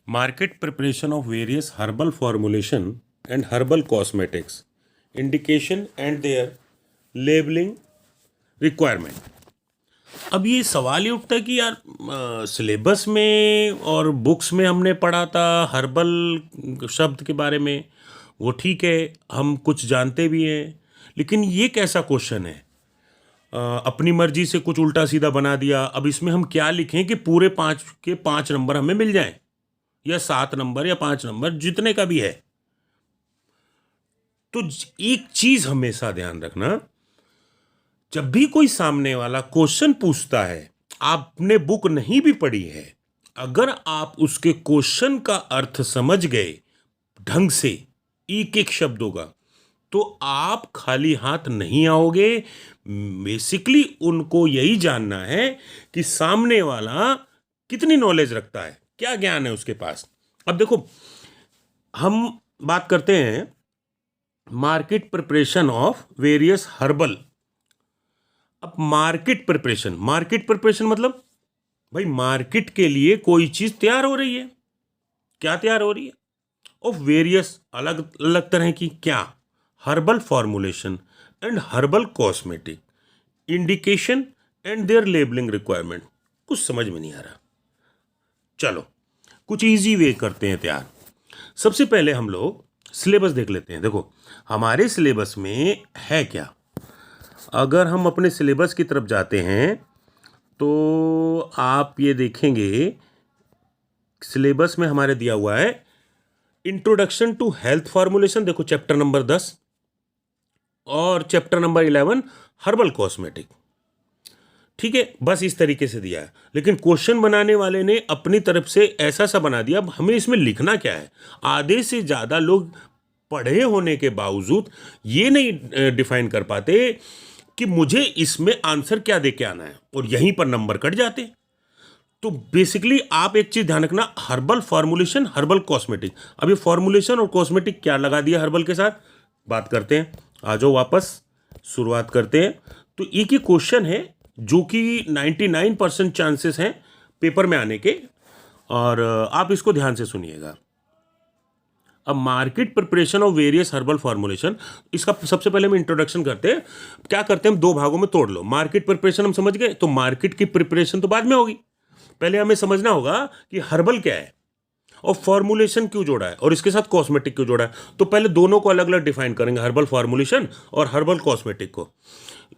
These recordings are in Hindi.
Market preparation of various herbal formulation and herbal cosmetics, indication and their labeling requirement. अब ये सवाल ये उठता है कि यार सिलेबस में और बुक्स में हमने पढ़ा था हर्बल शब्द के बारे में, वो ठीक है, हम कुछ जानते भी हैं, लेकिन ये कैसा क्वेश्चन है? अपनी मर्जी से कुछ उल्टा सीधा बना दिया। अब इसमें हम क्या लिखें कि पूरे 5 के 5 नंबर हमें मिल जाएं, या 7 नंबर या 5 नंबर, जितने का भी है। तो एक चीज हमेशा ध्यान रखना, जब भी कोई सामने वाला क्वेश्चन पूछता है, आपने बुक नहीं भी पढ़ी है, अगर आप उसके क्वेश्चन का अर्थ समझ गए ढंग से, एक एक शब्दों का, तो आप खाली हाथ नहीं आओगे। बेसिकली उनको यही जानना है कि सामने वाला कितनी नॉलेज रखता है, क्या ज्ञान है उसके पास। अब देखो, हम बात करते हैं market preparation of various herbal. अब मार्केट प्रिपरेशन मतलब भाई मार्केट के लिए कोई चीज तैयार हो रही है। क्या तैयार हो रही है? ऑफ वेरियस, अलग अलग तरह की, क्या? Herbal formulation and herbal cosmetic, indication and their labelling requirement. कुछ समझ में नहीं आ रहा, चलो कुछ इजी वे करते हैं तैयार। सबसे पहले हम लोग सिलेबस देख लेते हैं। देखो हमारे सिलेबस में है क्या। अगर हम अपने सिलेबस की तरफ जाते हैं तो आप ये देखेंगे सिलेबस में हमारे दिया हुआ है इंट्रोडक्शन टू हेल्थ फॉर्मुलेशन, देखो चैप्टर नंबर 10, और चैप्टर नंबर 11 हर्बल कॉस्मेटिक। ठीक है, बस इस तरीके से दिया है। लेकिन क्वेश्चन बनाने वाले ने अपनी तरफ से ऐसा सा बना दिया। अब हमें इसमें लिखना क्या है? आधे से ज़्यादा लोग पढ़े होने के बावजूद ये नहीं डिफाइन कर पाते कि मुझे इसमें आंसर क्या दे के आना है, और यहीं पर नंबर कट जाते। तो बेसिकली आप एक चीज ध्यान रखना, हर्बल फॉर्मुलेशन, हर्बल कॉस्मेटिक। अब ये फॉर्मुलेशन और कॉस्मेटिक क्या लगा दिया हर्बल के साथ, बात करते हैं। आ जाओ वापस शुरुआत करते हैं। तो एक ही क्वेश्चन है जो कि 99% चांसेस हैं पेपर में आने के, और आप इसको ध्यान से सुनिएगा। अब market preparation of various herbal formulation, इसका सबसे पहले हम इंट्रोडक्शन करते हैं। क्या करते हैं, हम 2 भागों में तोड़ लो। मार्केट प्रिपरेशन हम समझ गए, तो मार्केट की प्रिपरेशन तो बाद में होगी। पहले हमें समझना होगा कि हर्बल क्या है, और फॉर्मुलेशन क्यों जोड़ा है, और इसके साथ कॉस्मेटिक क्यों जोड़ा है। तो पहले दोनों को अलग अलग डिफाइन करेंगे, हर्बल फॉर्मुलेशन और हर्बल कॉस्मेटिक को,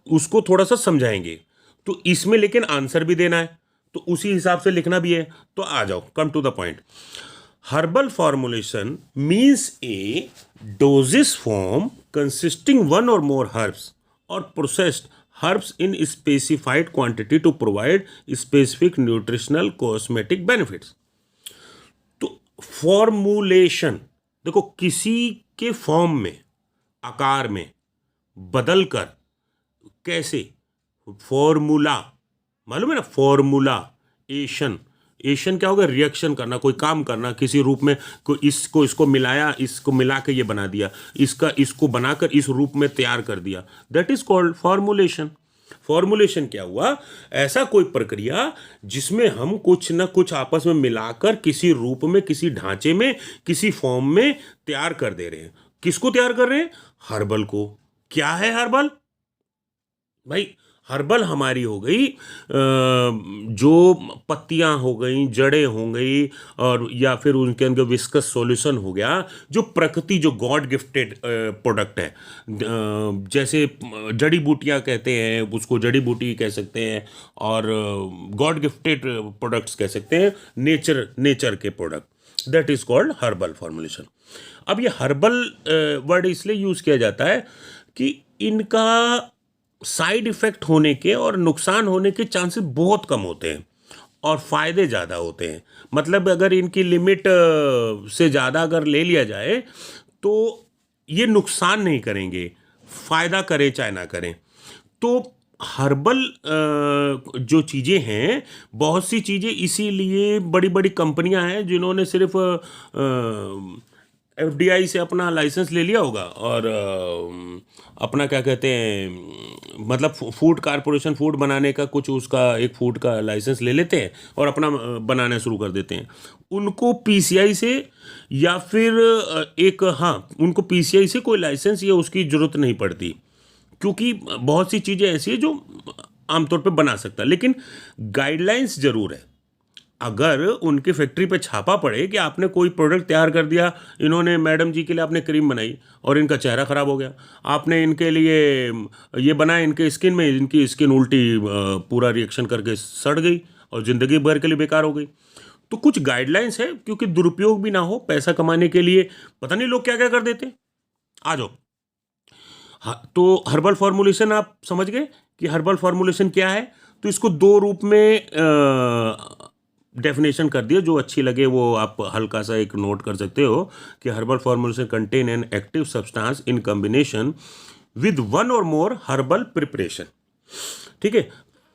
उसको थोड़ा सा समझाएंगे। तो इसमें लेकिन आंसर भी देना है, तो उसी हिसाब से लिखना भी है। तो आ जाओ, come to the point. Herbal formulation means a dosage form consisting one or more herbs or processed herbs in specified quantity to provide specific nutritional cosmetic benefits। तो फॉर्मुलेशन देखो, किसी के फॉर्म में, आकार में बदल कर, कैसे? फॉर्मूला, मालूम है ना, फॉर्मूला एशन। एशन क्या होगा? रिएक्शन करना, कोई काम करना किसी रूप में। कोई इसको मिलाया, इसको मिला के ये बना दिया, इसको बनाकर इस रूप में तैयार कर दिया, that is called formulation. Formulation क्या हुआ? ऐसा कोई प्रक्रिया जिसमें हम कुछ ना कुछ आपस में मिलाकर किसी रूप में, किसी ढांचे में, किसी फॉर्म में तैयार कर दे रहे हैं। किसको तैयार कर रहे हैं? हर्बल को। क्या है हर्बल भाई? हर्बल हमारी हो गई जो पत्तियां हो गई, जड़ें हो गई, और या फिर उनके अंदर विस्कस सॉल्यूशन हो गया, जो प्रकृति, जो गॉड गिफ्टेड प्रोडक्ट है। जैसे जड़ी बूटियां कहते हैं उसको, जड़ी बूटी कह सकते हैं, और गॉड गिफ्टेड प्रोडक्ट्स कह सकते हैं, नेचर के product, that is called herbal formulation. अब ये हर्बल वर्ड इसलिए यूज किया जाता है कि इनका साइड इफेक्ट होने के और नुकसान होने के चांसेस बहुत कम होते हैं, और फायदे ज़्यादा होते हैं। मतलब अगर इनकी लिमिट से ज़्यादा अगर ले लिया जाए तो ये नुकसान नहीं करेंगे, फायदा करें चाहे ना करें। तो हर्बल जो चीज़ें हैं, बहुत सी चीज़ें इसीलिए बड़ी बड़ी कंपनियां हैं जिन्होंने सिर्फ एफडीआई से अपना लाइसेंस ले लिया होगा और अपना क्या कहते हैं, मतलब फूड कारपोरेशन, फूड बनाने का कुछ उसका एक फूड का लाइसेंस ले लेते हैं और अपना बनाना शुरू कर देते हैं। उनको पीसीआई से या फिर उनको पीसीआई से कोई लाइसेंस या उसकी ज़रूरत नहीं पड़ती, क्योंकि बहुत सी चीज़ें ऐसी है जो आमतौर पे बना सकता है, लेकिन गाइडलाइंस ज़रूर है। अगर उनकी फैक्ट्री पे छापा पड़े कि आपने कोई प्रोडक्ट तैयार कर दिया, इन्होंने मैडम जी के लिए आपने क्रीम बनाई और इनका चेहरा ख़राब हो गया, आपने इनके लिए ये बनाया, इनके स्किन में इनकी स्किन उल्टी पूरा रिएक्शन करके सड़ गई और ज़िंदगी भर के लिए बेकार हो गई, तो कुछ गाइडलाइंस है, क्योंकि दुरुपयोग भी ना हो, पैसा कमाने के लिए पता नहीं लोग क्या क्या कर देते हैं। आ जाओ। हाँ, तो हर्बल फॉर्मुलेशन आप समझ गए कि हर्बल फॉर्मुलेशन क्या है। तो इसको दो रूप में डेफिनेशन कर दिया, जो अच्छी लगे वो आप हल्का सा एक नोट कर सकते हो कि herbal formulation contain an active substance in combination with one or more herbal preparation. ठीक है,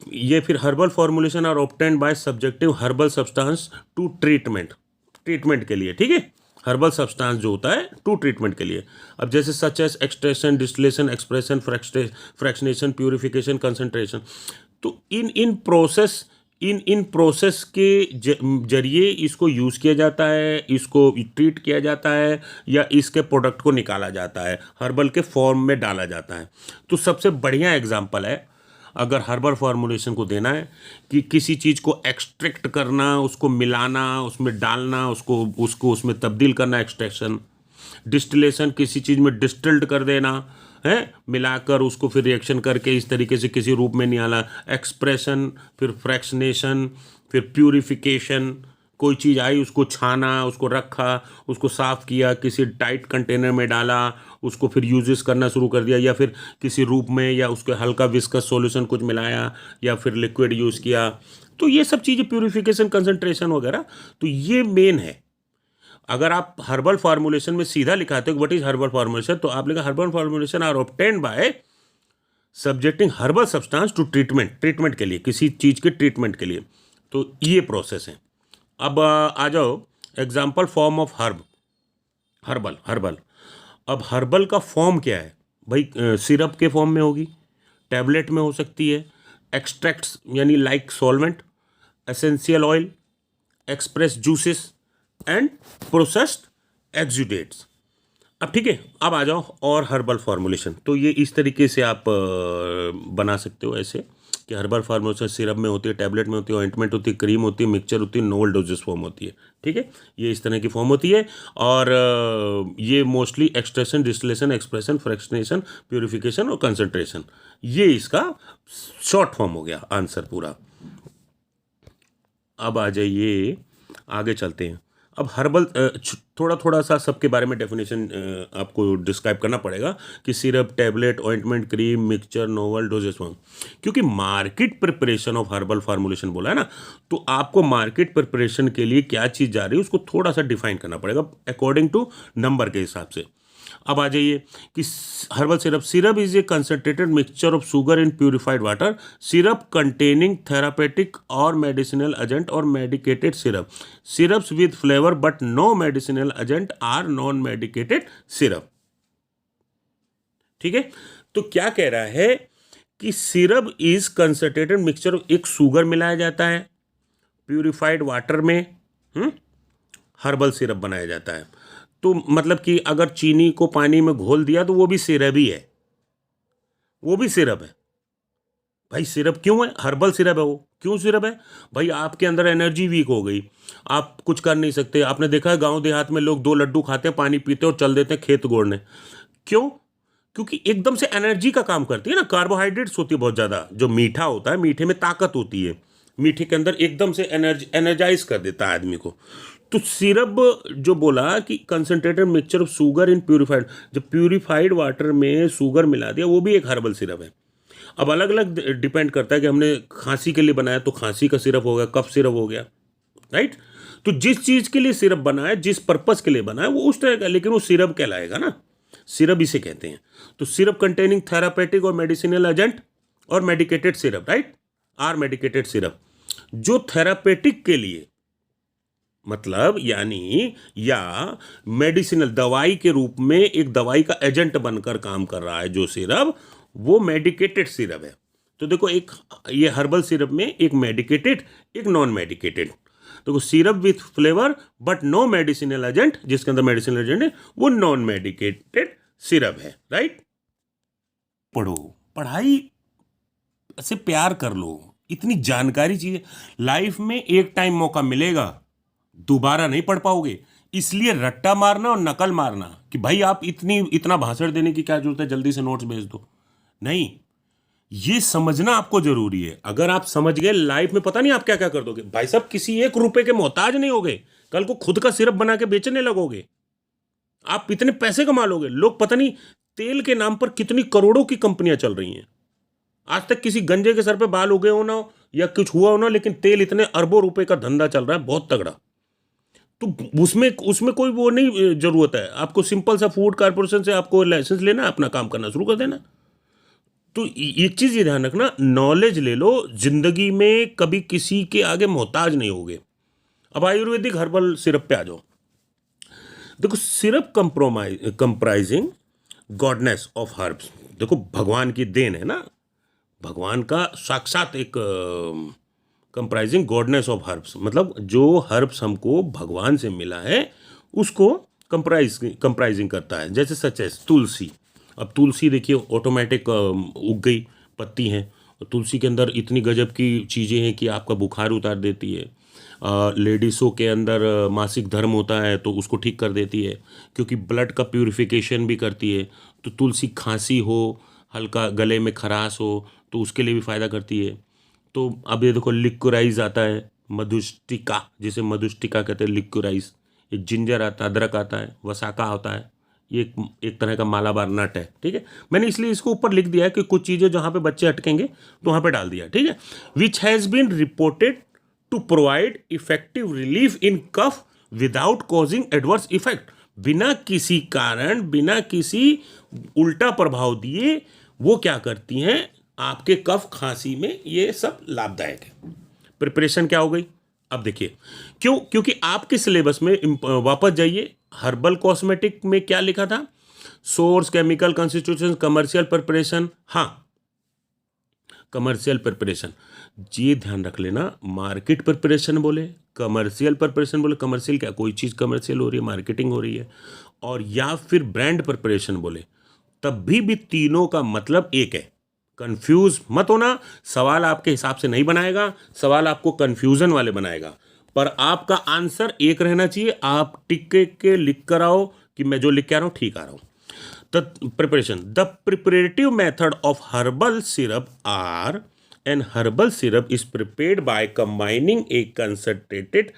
ये फिर herbal formulation are obtained by subjective herbal substance to treatment के लिए। ठीक है, हर्बल सब्सटेंस जो होता है टू ट्रीटमेंट के लिए। अब जैसे such as extraction, distillation, expression, fractionation, purification, concentration. तो इन प्रोसेस के जरिए इसको यूज़ किया जाता है, इसको ट्रीट किया जाता है, या इसके प्रोडक्ट को निकाला जाता है, हर्बल के फॉर्म में डाला जाता है। तो सबसे बढ़िया एग्जांपल है, अगर हर्बल फॉर्मुलेशन को देना है कि किसी चीज़ को एक्सट्रैक्ट करना, उसको मिलाना, उसमें डालना, उसको उसमें तब्दील करना, एक्सट्रैक्शन। डिस्टिलेशन, किसी चीज़ में डिस्टिल्ड कर देना है, मिलाकर उसको फिर रिएक्शन करके इस तरीके से किसी रूप में निकाला। एक्सप्रेशन, फिर फ्रैक्शनेशन, फिर प्यूरिफिकेशन, कोई चीज़ आई उसको छाना, उसको रखा, उसको साफ़ किया, किसी टाइट कंटेनर में डाला, उसको फिर यूजेस करना शुरू कर दिया, या फिर किसी रूप में, या उसके हल्का विस्कस सॉल्यूशन कुछ मिलाया, या फिर लिक्विड यूज़ किया। तो ये सब चीज़ें प्यूरिफिकेशन, कंसंट्रेशन वगैरह, तो ये मेन है। अगर आप हर्बल फार्मूलेशन में सीधा लिखाते हो व्हाट इज हर्बल फार्मूलेशन, तो आप लिखा herbal formulation are obtained by subjecting herbal substance to treatment के लिए, किसी चीज़ के ट्रीटमेंट के लिए। तो ये प्रोसेस है। अब आ जाओ एग्जाम्पल फॉर्म ऑफ हर्बल। अब हर्बल का फॉर्म क्या है भाई? सिरप के फॉर्म में होगी, टैबलेट में हो सकती है, एक्सट्रैक्ट्स यानी like solvent, essential oil, express juices and processed exudates. अब ठीक है, अब आ जाओ और हर्बल फार्मूलेशन। तो ये इस तरीके से आप बना सकते हो ऐसे कि हर्बल फार्मूलेशन सिरप में होती है, टैबलेट में होती है, ऑइंटमेंट होती है, क्रीम होती है, मिक्सचर होती है, नोवल डोजेस फॉर्म होती है। ठीक है, ये इस तरह की फॉर्म होती है। और ये mostly extraction, distillation, expression, fractionation, purification और कंसंट्रेशन, ये इसका शॉर्ट फॉर्म हो गया आंसर पूरा। अब आ जाइए, आगे चलते हैं। अब हर्बल थोड़ा सा सबके बारे में डेफिनेशन आपको डिस्क्राइब करना पड़ेगा कि syrup, tablet, ointment, cream, mixture, novel doses form. क्योंकि market preparation of herbal formulation बोला है ना, तो आपको मार्केट प्रिपरेशन के लिए क्या चीज़ जा रही है उसको थोड़ा सा डिफाइन करना पड़ेगा अकॉर्डिंग टू नंबर के हिसाब से। अब आ जाइए कि herbal syrup is a concentrated mixture of sugar in purified water, syrup containing therapeutic or medicinal agent or medicated syrups with flavour but no medicinal agent are non medicated syrup. ठीक है, तो क्या कह रहा है कि सिरप इज कंसंट्रेटेड मिक्सचर, एक शुगर मिलाया जाता है प्यूरिफाइड वाटर में, हर्बल सिरप बनाया जाता है। तो मतलब कि अगर चीनी को पानी में घोल दिया तो वो भी सिरप ही है, वो भी सिरप है भाई। सिरप क्यों है? हर्बल सिरप है वो। क्यों सिरप है भाई? आपके अंदर एनर्जी वीक हो गई, आप कुछ कर नहीं सकते। आपने देखा है गांव देहात में लोग 2 लड्डू खाते हैं, पानी पीते हैं और चल देते हैं खेत गोड़ने। क्यों? क्योंकि एकदम से एनर्जी का काम करती है ना, कार्बोहाइड्रेट्स होती है बहुत ज़्यादा। जो मीठा होता है, मीठे में ताकत होती है, मीठे के अंदर एकदम से एनर्जाइज कर देता है आदमी को। तो सिरप जो बोला कि concentrated mixture of sugar in purified, जब प्यूरिफाइड वाटर में शुगर मिला दिया, वो भी एक हर्बल सिरप है। अब अलग अलग डिपेंड करता है कि हमने खांसी के लिए बनाया तो खांसी का सिरप हो गया, कफ सिरप हो गया, राइट। तो जिस चीज़ के लिए सिरप बना है, जिस पर्पज़ के लिए बना है, वो उस तरह का, लेकिन वो सिरप कहलाएगा ना, सिरप इसे कहते हैं। तो syrup containing therapeutic or medicinal agent or medicated syrup, right, are medicated syrup. जो थेरापेटिक के लिए मतलब यानी या मेडिसिनल दवाई के रूप में एक दवाई का एजेंट बनकर काम कर रहा है जो सिरप, वो मेडिकेटेड सिरप है। तो देखो, एक ये हर्बल सिरप में एक मेडिकेटेड, एक नॉन मेडिकेटेड। देखो, syrup with flavour but no medicinal agent, जिसके अंदर मेडिसिनल एजेंट है वो नॉन मेडिकेटेड सिरप है, राइट। पढ़ो, पढ़ाई से प्यार कर लो, इतनी जानकारी चाहिए। लाइफ में एक टाइम मौका मिलेगा, दोबारा नहीं पढ़ पाओगे। इसलिए रट्टा मारना और नकल मारना कि भाई आप इतना भाषण देने की क्या जरूरत है, जल्दी से नोट्स भेज दो, नहीं। ये समझना आपको जरूरी है। अगर आप समझ गए, लाइफ में पता नहीं आप क्या क्या कर दोगे। भाई साहब, किसी एक रुपए के मोहताज नहीं होगे, कल को खुद का सिरप बना के बेचने लगोगे, आप इतने पैसे कमा लोगे। लोग पता नहीं तेल के नाम पर कितनी करोड़ों की कंपनियां चल रही हैं। आज तक किसी गंजे के सर पे बाल उगे हो ना हो या कुछ हुआ हो ना, लेकिन तेल इतने अरबों रुपए का धंधा चल रहा है, बहुत तगड़ा। तो उसमें कोई वो नहीं जरूरत है आपको। सिंपल सा फूड कॉर्पोरेशन से आपको लाइसेंस लेना, अपना काम करना शुरू कर देना। तो एक चीज ये ध्यान रखना, नॉलेज ले लो, जिंदगी में कभी किसी के आगे मोहताज नहीं होगे। अब आयुर्वेदिक हर्बल सिरप पे आ जाओ। देखो, syrup comprising goodness of herbs. देखो, भगवान की देन है ना, भगवान का साक्षात एक कंप्राइजिंग गॉडनेस ऑफ हर्ब्स, मतलब जो हर्ब्स हमको भगवान से मिला है उसको कंप्राइजिंग करता है। जैसे सच एस तुलसी। अब तुलसी देखिए, ऑटोमेटिक उग गई पत्ती हैं। तुलसी के अंदर इतनी गजब की चीज़ें हैं कि आपका बुखार उतार देती है। लेडीज़ों के अंदर मासिक धर्म होता है तो उसको ठीक कर देती है, क्योंकि ब्लड का प्यूरिफिकेशन भी करती है। तो तुलसी, खांसी हो, हल्का गले में खराश हो तो उसके लिए भी फ़ायदा करती है। तो अब ये देखो, लिक्विराइज आता है, मधुष्टिका, जिसे मधुष्टिका कहते हैं, लिक्विराइज। ये जिंजर आता है, अदरक आता है, वसाका होता है। ये एक तरह का मालाबार नट है, ठीक है। मैंने इसलिए इसको ऊपर लिख दिया है कि कुछ चीज़ें जहाँ पे बच्चे अटकेंगे तो वहाँ पे डाल दिया, ठीक है। Which has been reported to provide effective relief in cough without causing adverse effect. बिना किसी कारण, बिना किसी उल्टा प्रभाव दिए वो क्या करती हैं, आपके कफ खांसी में ये सब लाभदायक है। प्रिपरेशन क्या हो गई, अब देखिए क्यों, क्योंकि आपके सिलेबस में वापस जाइए, हर्बल कॉस्मेटिक में क्या लिखा था, source, chemical constitution, commercial preparation. हाँ, कमर्शियल प्रिपरेशन, ये ध्यान रख लेना। मार्केट प्रिपरेशन बोले, कमर्शियल प्रिपरेशन बोले। कमर्शियल क्या, कोई चीज़ कमर्शियल हो रही है, मार्केटिंग हो रही है। और या फिर ब्रांड प्रिपरेशन बोले, तब भी तीनों का मतलब एक है। कंफ्यूज मत होना, सवाल आपके हिसाब से नहीं बनाएगा, सवाल आपको कंफ्यूजन वाले बनाएगा, पर आपका आंसर एक रहना चाहिए। आप टिक के लिख कर आओ कि मैं जो लिख के आ रहा हूँ ठीक आ रहा हूँ। तो preparation, the preparative method of herbal syrup are, an herbal syrup is prepared by combining a concentrated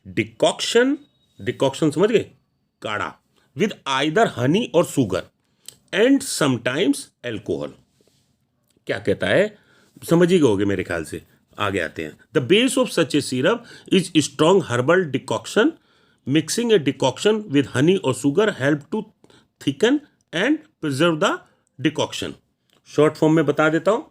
decoction समझ गए, काढ़ा, विद आइदर हनी और शुगर एंड समटाइम्स एल्कोहल। क्या कहता है, समझ ही गए मेरे ख्याल से। आगे आते हैं। The base of such a syrup is strong herbal decoction. Mixing a decoction with honey और sugar help to thicken and preserve the decoction. Short form में बता देता हूं।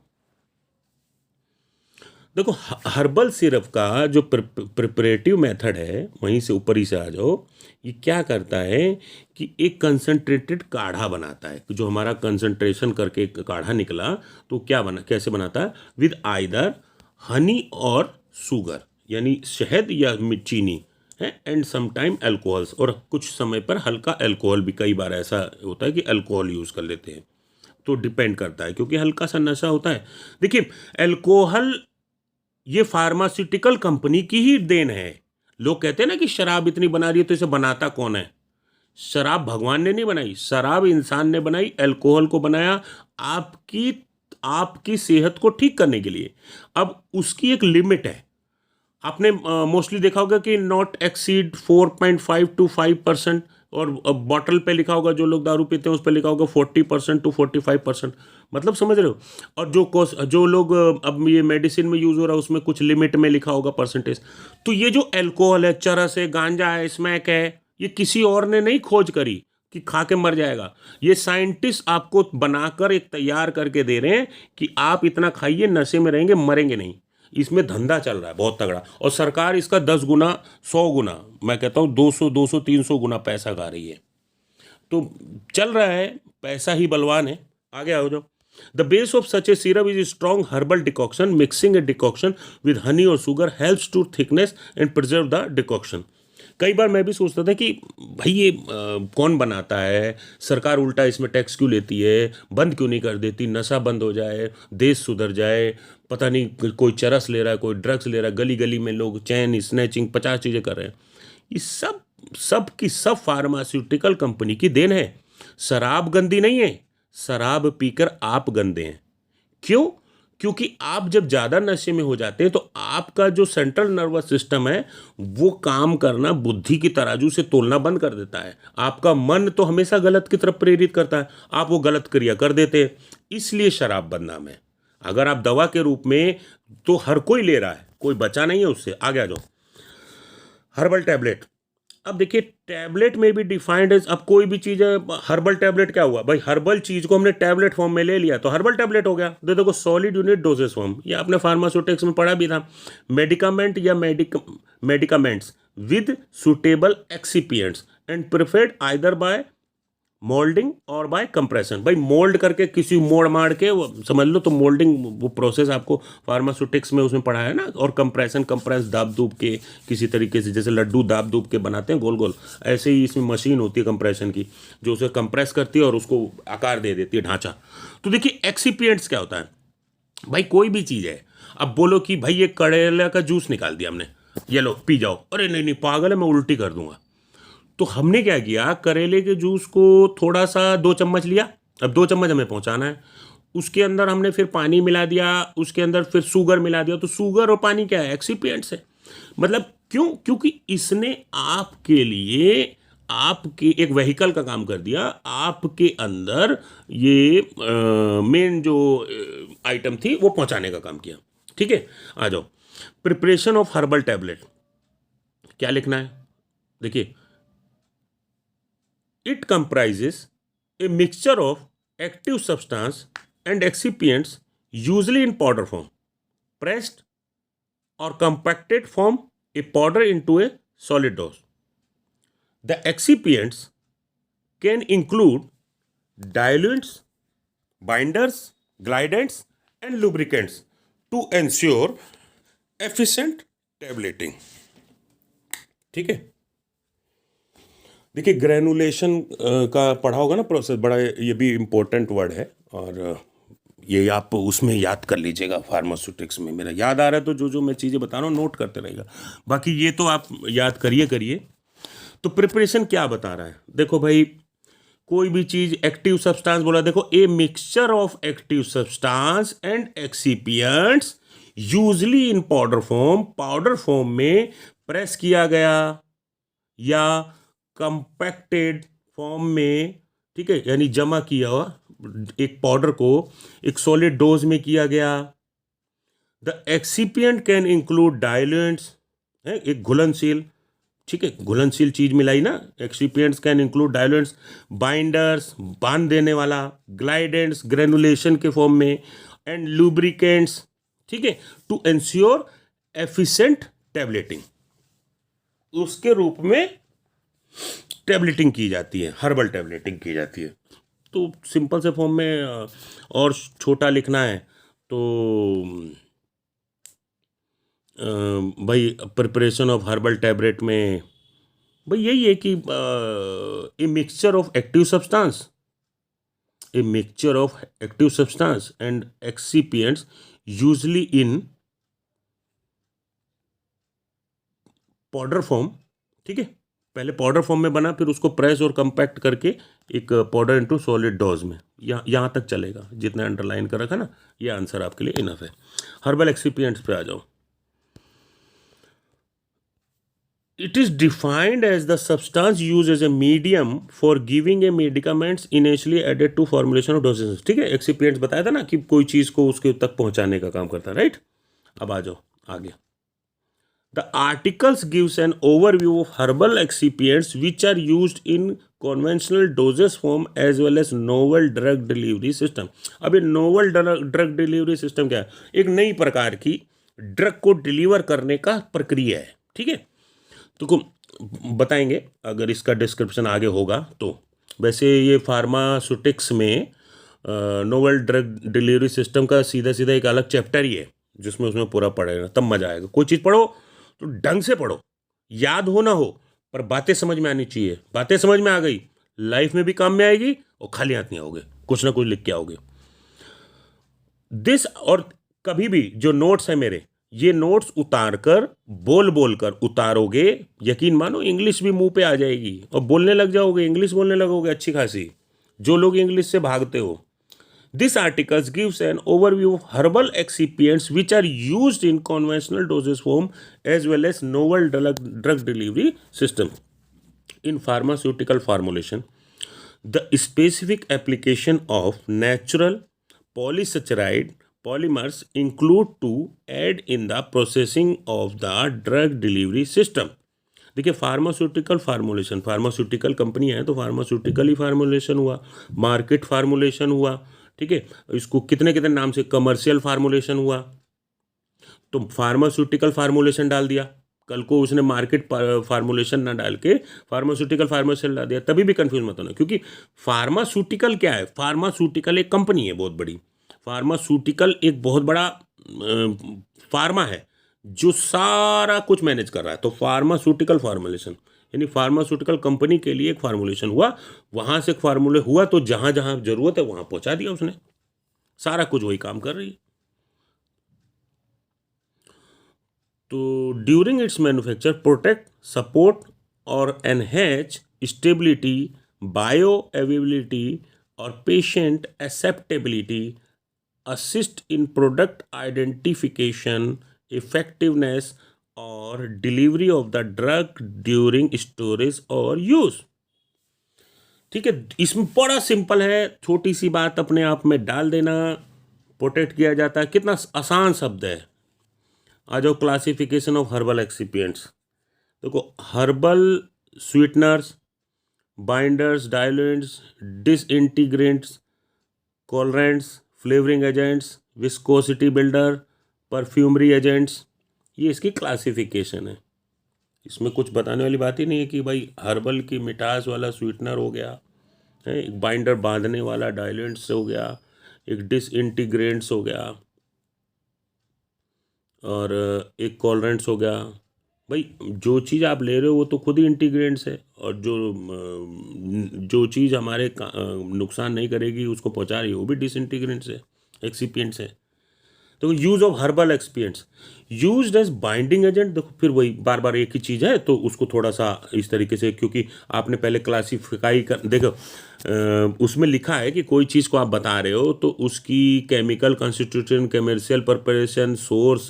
देखो, हर्बल सिरप का जो प्रिपरेटिव मेथड है, वहीं से ऊपर ही से आ जाओ, ये क्या करता है कि एक कंसंट्रेटेड काढ़ा बनाता है। जो हमारा कंसंट्रेशन करके काढ़ा निकला तो क्या बना, कैसे बनाता है, विद आइदर हनी और शुगर, यानी शहद या चीनी है, एंड समटाइम अल्कोहल्स, और कुछ समय पर हल्का अल्कोहल भी। कई बार ऐसा होता है कि अल्कोहल यूज़ कर लेते हैं, तो डिपेंड करता है, क्योंकि हल्का सा नशा होता है। देखिए, अल्कोहल ये फार्मास्यूटिकल कंपनी की ही देन है। लोग कहते हैं ना कि शराब इतनी बना रही है तो इसे बनाता कौन है। शराब भगवान ने नहीं बनाई, शराब इंसान ने बनाई, अल्कोहल को बनाया आपकी सेहत को ठीक करने के लिए। अब उसकी एक लिमिट है। आपने मोस्टली देखा होगा कि नॉट एक्सीड 4.5 to 5%, और बॉटल पे लिखा होगा, जो लोग दारू पीते हैं उस पे लिखा होगा 40% to 45%। मतलब समझ रहे हो। और जो लोग अब ये मेडिसिन में यूज़ हो रहा है उसमें कुछ लिमिट में लिखा होगा परसेंटेज। तो ये जो अल्कोहल है, चरस है, गांजा है, स्मैक है, ये किसी और ने नहीं खोज करी कि खा के मर जाएगा। ये साइंटिस्ट आपको बनाकर एक तैयार करके दे रहे हैं कि आप इतना खाइए, नशे में रहेंगे, मरेंगे नहीं। इसमें धंधा चल रहा है बहुत तगड़ा, और सरकार इसका 10 गुना 100 गुना, मैं कहता हूँ 200 300 गुना पैसा गा रही है। तो चल रहा है, पैसा ही बलवान है। आगे आओ जाओ। The base of such a syrup is strong herbal decoction. Mixing a decoction with honey और sugar helps to thickness and preserve the decoction. कई बार मैं भी सोचता था कि भाई ये कौन बनाता है, सरकार उल्टा इसमें टैक्स क्यों लेती है, बंद क्यों नहीं कर देती, नशा बंद हो जाए, देश सुधर जाए। पता नहीं कोई चरस ले रहा है, कोई ड्रग्स ले रहा है, गली गली में लोग चैन स्नैचिंग 50 चीज़ें कर रहे हैं। ये सब की सब फार्मास्यूटिकल कंपनी की देन है। शराब गंदी नहीं है, शराब पीकर आप गंदे हैं। क्यों? क्योंकि आप जब ज़्यादा नशे में हो जाते हैं तो आपका जो सेंट्रल नर्वस सिस्टम है वो काम करना बुद्धि की तराजू से तोलना बंद कर देता है। आपका मन तो हमेशा गलत की तरफ प्रेरित करता है, आप वो गलत क्रिया कर देते हैं, इसलिए शराब बदनाम है। अगर आप दवा के रूप में, तो हर कोई ले रहा है, कोई बचा नहीं है उससे। आगे आ जाओ। Herbal tablet. अब देखिए टैबलेट में भी डिफाइंड है। अब कोई भी चीज़ है, हर्बल टैबलेट क्या हुआ भाई, हर्बल चीज़ को हमने टैबलेट फॉर्म में ले लिया तो हर्बल टैबलेट हो गया। देखो सॉलिड यूनिट डोजेस फॉर्म, ये आपने फार्मास्यूटिक्स में पढ़ा भी था। मेडिकामेंट या medicaments with suitable excipients and preferred either bye moulding और बाय कंप्रेशन। भाई मोल्ड करके किसी मोड़ मार के समझ लो, तो मोल्डिंग वो प्रोसेस आपको फार्मास्यूटिक्स में उसमें पढ़ा है ना। और कंप्रेशन, कंप्रेस दाब दूब के किसी तरीके से, जैसे लड्डू दाब दूब के बनाते हैं गोल गोल, ऐसे ही इसमें मशीन होती है कंप्रेशन की जो उसे कंप्रेस करती है और उसको आकार दे देती है, ढांचा। तो देखिए एक्सिपिएंट्स क्या होता है भाई, कोई भी चीज़ है। अब बोलो कि भाई ये करेला का जूस निकाल दिया हमने, ये लो पी जाओ, अरे नहीं नहीं पागल है, मैं उल्टी कर दूंगा। तो हमने क्या किया, करेले के जूस को थोड़ा सा 2 चम्मच लिया, अब 2 चम्मच हमें पहुंचाना है, उसके अंदर हमने फिर पानी मिला दिया, उसके अंदर फिर शुगर मिला दिया। तो शुगर और पानी क्या है, एक्सिपिएंट्स है। मतलब क्यों? क्योंकि इसने आपके लिए आपके एक व्हीकल का काम कर दिया, आपके अंदर ये मेन जो आइटम थी वो पहुंचाने का काम किया। ठीक है, आ जाओ। प्रिपरेशन ऑफ हर्बल टैबलेट क्या लिखना है, देखिए। It comprises a mixture of active substance and excipients, usually in powder form, pressed or compacted form a powder into a solid dose. The excipients can include diluents, binders, glidants, and lubricants to ensure efficient tableting. ठीक है, देखिए ग्रेनुलेशन का पढ़ा होगा ना प्रोसेस, बड़ा ये भी इम्पोर्टेंट वर्ड है, और ये आप उसमें याद कर लीजिएगा फार्मास्यूटिक्स में। मेरा याद आ रहा है तो जो जो मैं चीज़ें बता रहा हूँ नोट करते रहेगा, बाकी ये तो आप याद करिए। तो प्रिपरेशन क्या बता रहा है, देखो भाई कोई भी चीज़ एक्टिव सब्सटेंस बोला, देखो a mixture of active substance and excipients usually in powder form, powder form में प्रेस किया गया या कंपैक्टेड फॉर्म में, ठीक है, यानी जमा किया हुआ एक पाउडर को एक सॉलिड डोज में किया गया। The excipient can include diluents, है एक घुलनशील, ठीक है, घुलनशील चीज मिलाई ना। Excipients can include diluents, binders बांध देने वाला, ग्लाइडेंट्स ग्रेनुलेशन के फॉर्म में, एंड लुब्रिकेंट्स, ठीक है, टू एंश्योर एफिशिएंट टैबलेटिंग। उसके रूप में टैबलेटिंग की जाती है, हर्बल टैबलेटिंग की जाती है। तो सिंपल से फॉर्म में और छोटा लिखना है तो भाई प्रिपरेशन ऑफ हर्बल टैबलेट में भाई यही है कि a mixture of active substance, a mixture of active substance and excipients usually in powder form, ठीक है, पहले पाउडर फॉर्म में बना, फिर उसको प्रेस और कंपैक्ट करके एक पाउडर इनटू सॉलिड डोज में। यहाँ तक चलेगा जितना अंडरलाइन कर रखा ना, ये आंसर आपके लिए इनफ है। हर्बल एक्सिपिएंट्स पे आ जाओ। It is defined as the substance use as a medium for giving a medicaments initially added to formulation of dosage. ठीक है, एक्सिपिएंट्स बताया था ना कि कोई चीज़ को उसके तक पहुंचाने का काम करता है, राइट। अब आ जाओ आगे। The articles gives an overview of herbal excipients which are used in conventional dosage form as well as novel drug delivery system. अब ये novel drug delivery system क्या है, एक नई प्रकार की ड्रग को डिलीवर करने का प्रक्रिया है, ठीक है। तो बताएंगे अगर इसका डिस्क्रिप्शन आगे होगा तो। वैसे ये फार्मास्यूटिक्स में नोवेल ड्रग डिलीवरी सिस्टम का सीधा सीधा एक अलग चैप्टर ही है, जिसमें उसमें पूरा पढ़ेगा तब मजा आएगा। कोई चीज़ पढ़ो तो ढंग से पढ़ो, याद हो ना हो पर बातें समझ में आनी चाहिए। बातें समझ में आ गई, लाइफ में भी काम में आएगी और खाली हाथ नहीं आओगे, कुछ ना कुछ लिख के आओगे। और कभी भी जो नोट्स है मेरे, ये नोट्स उतार कर बोल बोल कर उतारोगे, यकीन मानो इंग्लिश भी मुंह पे आ जाएगी और बोलने लग जाओगे, इंग्लिश बोलने लगोगे अच्छी खासी, जो लोग इंग्लिश से भागते हो। This articles gives an overview of herbal excipients which are used in conventional dosage form as well as novel drug delivery system in pharmaceutical formulation. The specific application of natural polysaccharide polymers include to aid in the processing of the drug delivery system. देखिए फार्मास्यूटिकल फार्मूलेशन, फार्मास्यूटिकल कंपनी है तो फार्मास्यूटिकल ही फार्मूलेशन हुआ, मार्केट फार्मूलेशन हुआ, ठीक है। इसको कितने कितने नाम से, कमर्शियल फार्मूलेशन हुआ, तो फार्मास्यूटिकल फार्मूलेशन डाल दिया, कल को उसने मार्केट फार्मूलेशन ना डाल के फार्मास्यूटिकल फार्मूलेशन डाल दिया, तभी भी कंफ्यूज मत होना। क्योंकि फार्मास्यूटिकल क्या है, फार्मास्यूटिकल एक कंपनी है बहुत बड़ी, फार्मास्यूटिकल एक बहुत बड़ा फार्मा है जो सारा कुछ मैनेज कर रहा है। तो फार्मास्यूटिकल फार्मूलेशन यानी फार्मास्यूटिकल कंपनी के लिए एक फार्मूलेशन हुआ, वहाँ से एक फार्मूले हुआ तो जहाँ जहाँ जरूरत है वहाँ पहुँचा दिया उसने, सारा कुछ वही काम कर रही है। तो during its manufacture protect, support और एनहेंस स्टेबिलिटी, बायो अवेलेबिलिटी और patient acceptability, assist in product identification, effectiveness और delivery of the drug during storage और यूज। ठीक है, इसमें बड़ा सिंपल है, छोटी सी बात अपने आप में डाल देना, प्रोटेक्ट किया जाता है, कितना आसान शब्द है। आ जाओ क्लासिफिकेशन ऑफ हर्बल एक्सिपिएंट्स। देखो herbal sweeteners, binders, diluents, disintegrants, colourants, flavouring agents, viscosity builder, perfumery agents, ये इसकी क्लासिफिकेशन है। इसमें कुछ बताने वाली बात ही नहीं है कि भाई हर्बल की मिठास वाला स्वीटनर हो गया, एक बाइंडर बांधने वाला डायलेंट्स हो गया, एक डिसइंटीग्रेंट्स हो गया और एक कोलरेंट्स हो गया। भाई जो चीज़ आप ले रहे हो वो तो खुद ही इंटीग्रेंट्स है, और जो चीज़ हमारे नुकसान नहीं करेगी उसको पहुंचा रही है वो भी डिसइंटीग्रेंट्स है, एक्सिपिएंट्स है। तो use of herbal excipients used as binding agent. देखो फिर वही बार बार एक ही चीज़ है तो उसको थोड़ा सा इस तरीके से, क्योंकि आपने पहले क्लासिफाई कर देखो उसमें लिखा है कि कोई चीज़ को आप बता रहे हो तो उसकी chemical constitution, commercial preparation, source,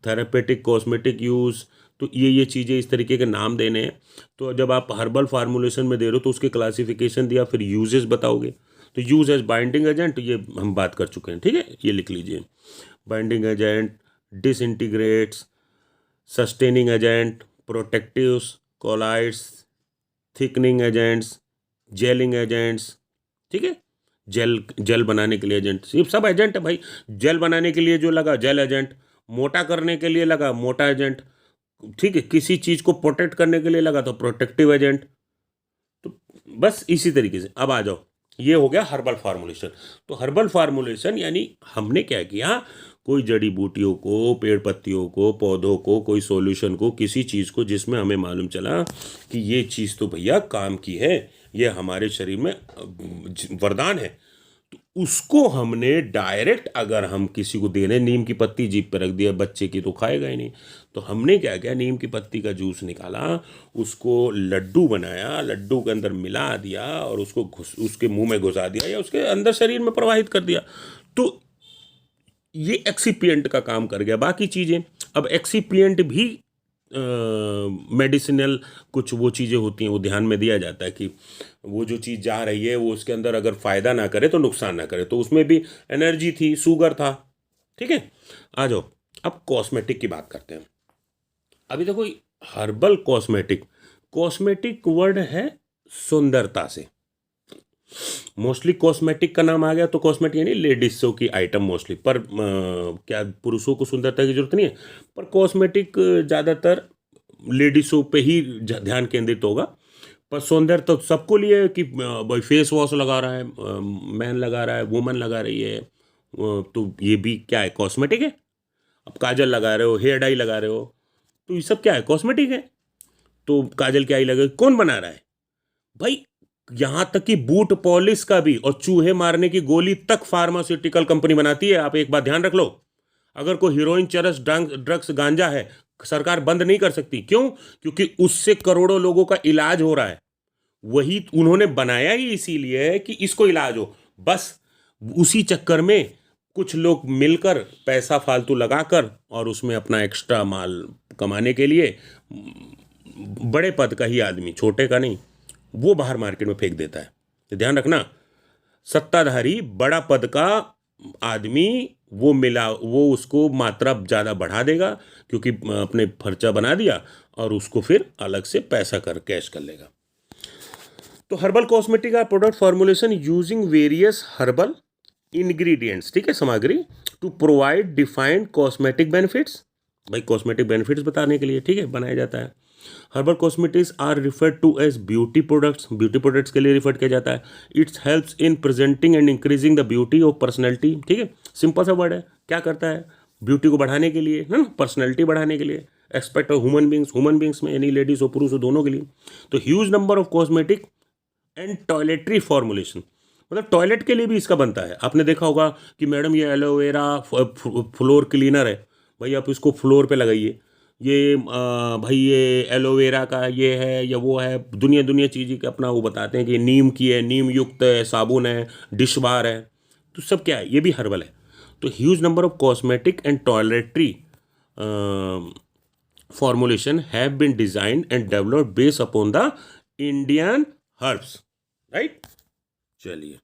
therapeutic, cosmetic use, तो ये चीज़ें इस तरीके के नाम देने हैं। तो जब आप हर्बल फार्मूलेशन में दे रहे हो तो उसके क्लासिफिकेशन दिया, फिर यूजेस बताओगे। तो यूज एज बाइंडिंग एजेंट ये हम बात कर चुके हैं, ठीक है, ये लिख लीजिए। Binding agent, disintegrates, sustaining agent, protectives, colloids, thickening agents, gelling agents, ठीक है, जेल बनाने के लिए एजेंट, ये सब एजेंट है भाई। जेल बनाने के लिए जो लगा जेल एजेंट, मोटा करने के लिए लगा मोटा एजेंट, ठीक है, किसी चीज़ को प्रोटेक्ट करने के लिए लगा तो प्रोटेक्टिव एजेंट। तो बस इसी तरीके से अब आ जाओ, ये हो गया हर्बल फार्मूलेशन। तो हर्बल फार्मूलेशन यानी हमने क्या किया, कोई जड़ी बूटियों को, पेड़ पत्तियों को, पौधों को, कोई सॉल्यूशन को, किसी चीज़ को जिसमें हमें मालूम चला कि ये चीज़ तो भैया काम की है, ये हमारे शरीर में वरदान है, तो उसको हमने डायरेक्ट अगर हम किसी को दे रहे, नीम की पत्ती जीभ पे रख दिया बच्चे की तो खाएगा ही नहीं, तो हमने क्या किया, नीम की पत्ती का जूस निकाला, उसको लड्डू बनाया, लड्डू के अंदर मिला दिया और उसको उसके मुंह में घुसा दिया या उसके अंदर शरीर में प्रवाहित कर दिया, तो ये एक्सीपिएंट का काम कर गया। बाकी चीज़ें, अब एक्सीपिएंट भी मेडिसिनल कुछ वो चीज़ें होती हैं, वो ध्यान में दिया जाता है कि वो जो चीज़ जा रही है वो उसके अंदर अगर फ़ायदा ना करे तो नुकसान ना करे, तो उसमें भी एनर्जी थी, शुगर था, ठीक है। आ जाओ अब कॉस्मेटिक की बात करते हैं। अभी देखो हर्बल कॉस्मेटिक, कॉस्मेटिक वर्ड है सुंदरता से, मोस्टली कॉस्मेटिक का नाम आ गया तो कॉस्मेटिक यानी लेडीज़ों की आइटम मोस्टली, पर क्या पुरुषों को सुंदरता की जरूरत नहीं है, पर कॉस्मेटिक ज़्यादातर लेडीज़ों पे ही ध्यान केंद्रित होगा। पर सौंदर्य तो सबको लिए कि भाई फेस वॉश लगा रहा है, मैन लगा रहा है, वुमन लगा रही है, तो ये भी क्या है, कॉस्मेटिक है। अब काजल लगा रहे हो, हेयर डाई लगा रहे हो, तो ये सब क्या है, कॉस्मेटिक है। तो काजल की आई लगे, कौन बना रहा है भाई? यहां तक कि बूट पॉलिश का भी और चूहे मारने की गोली तक फार्मास्यूटिकल कंपनी बनाती है। आप एक बात ध्यान रख लो, अगर कोई हीरोइन, चरस, ड्रग्स, गांजा है, सरकार बंद नहीं कर सकती। क्यों? क्योंकि उससे करोड़ों लोगों का इलाज हो रहा है। वही उन्होंने बनाया ही इसीलिए है कि इसको इलाज हो। बस उसी चक्कर में कुछ लोग मिलकर पैसा फालतू लगाकर और उसमें अपना एक्स्ट्रा माल कमाने के लिए बड़े पद का ही आदमी, छोटे का नहीं, वो बाहर मार्केट में फेंक देता है। तो ध्यान रखना, सत्ताधारी बड़ा पद का आदमी वो उसको मात्रा ज़्यादा बढ़ा देगा, क्योंकि अपने खर्चा बना दिया और उसको फिर अलग से पैसा कर कैश कर लेगा। तो herbal cosmetic are product formulation using various herbal ingredients, ठीक है, सामग्री, to provide defined cosmetic benefits. भाई कॉस्मेटिक बेनिफिट्स बताने के लिए, ठीक है, बनाया जाता है। Herbal cosmetics are referred to as beauty products, beauty products के लिए रिफर किया जाता है। Its helps in presenting and increasing the beauty of personality, ठीक है, सिंपल सा वर्ड है, क्या करता है, ब्यूटी को बढ़ाने के लिए, है ना, पर्सनैलिटी बढ़ाने के लिए, एक्सपेक्ट ऑफ ह्यूमन बींग्स में, यानी लेडीज हो पुरुष हो दोनों के लिए। तो huge number of cosmetic and toiletry formulation, मतलब टॉयलेट के लिए भी इसका बनता है। आपने देखा होगा कि मैडम ये एलोवेरा फ्लोर क्लीनर है, भाई आप इसको फ्लोर पे लगाइए। ये भाई ये एलोवेरा का ये है या वो है, दुनिया दुनिया चीज़ें के अपना वो बताते हैं कि नीम की है, नीम युक्त है, साबुन है, डिश बार है, तो सब क्या है, ये भी हर्बल है। तो huge number of cosmetic and toiletry formulation have been designed and developed based upon the Indian herbs, right. चलिए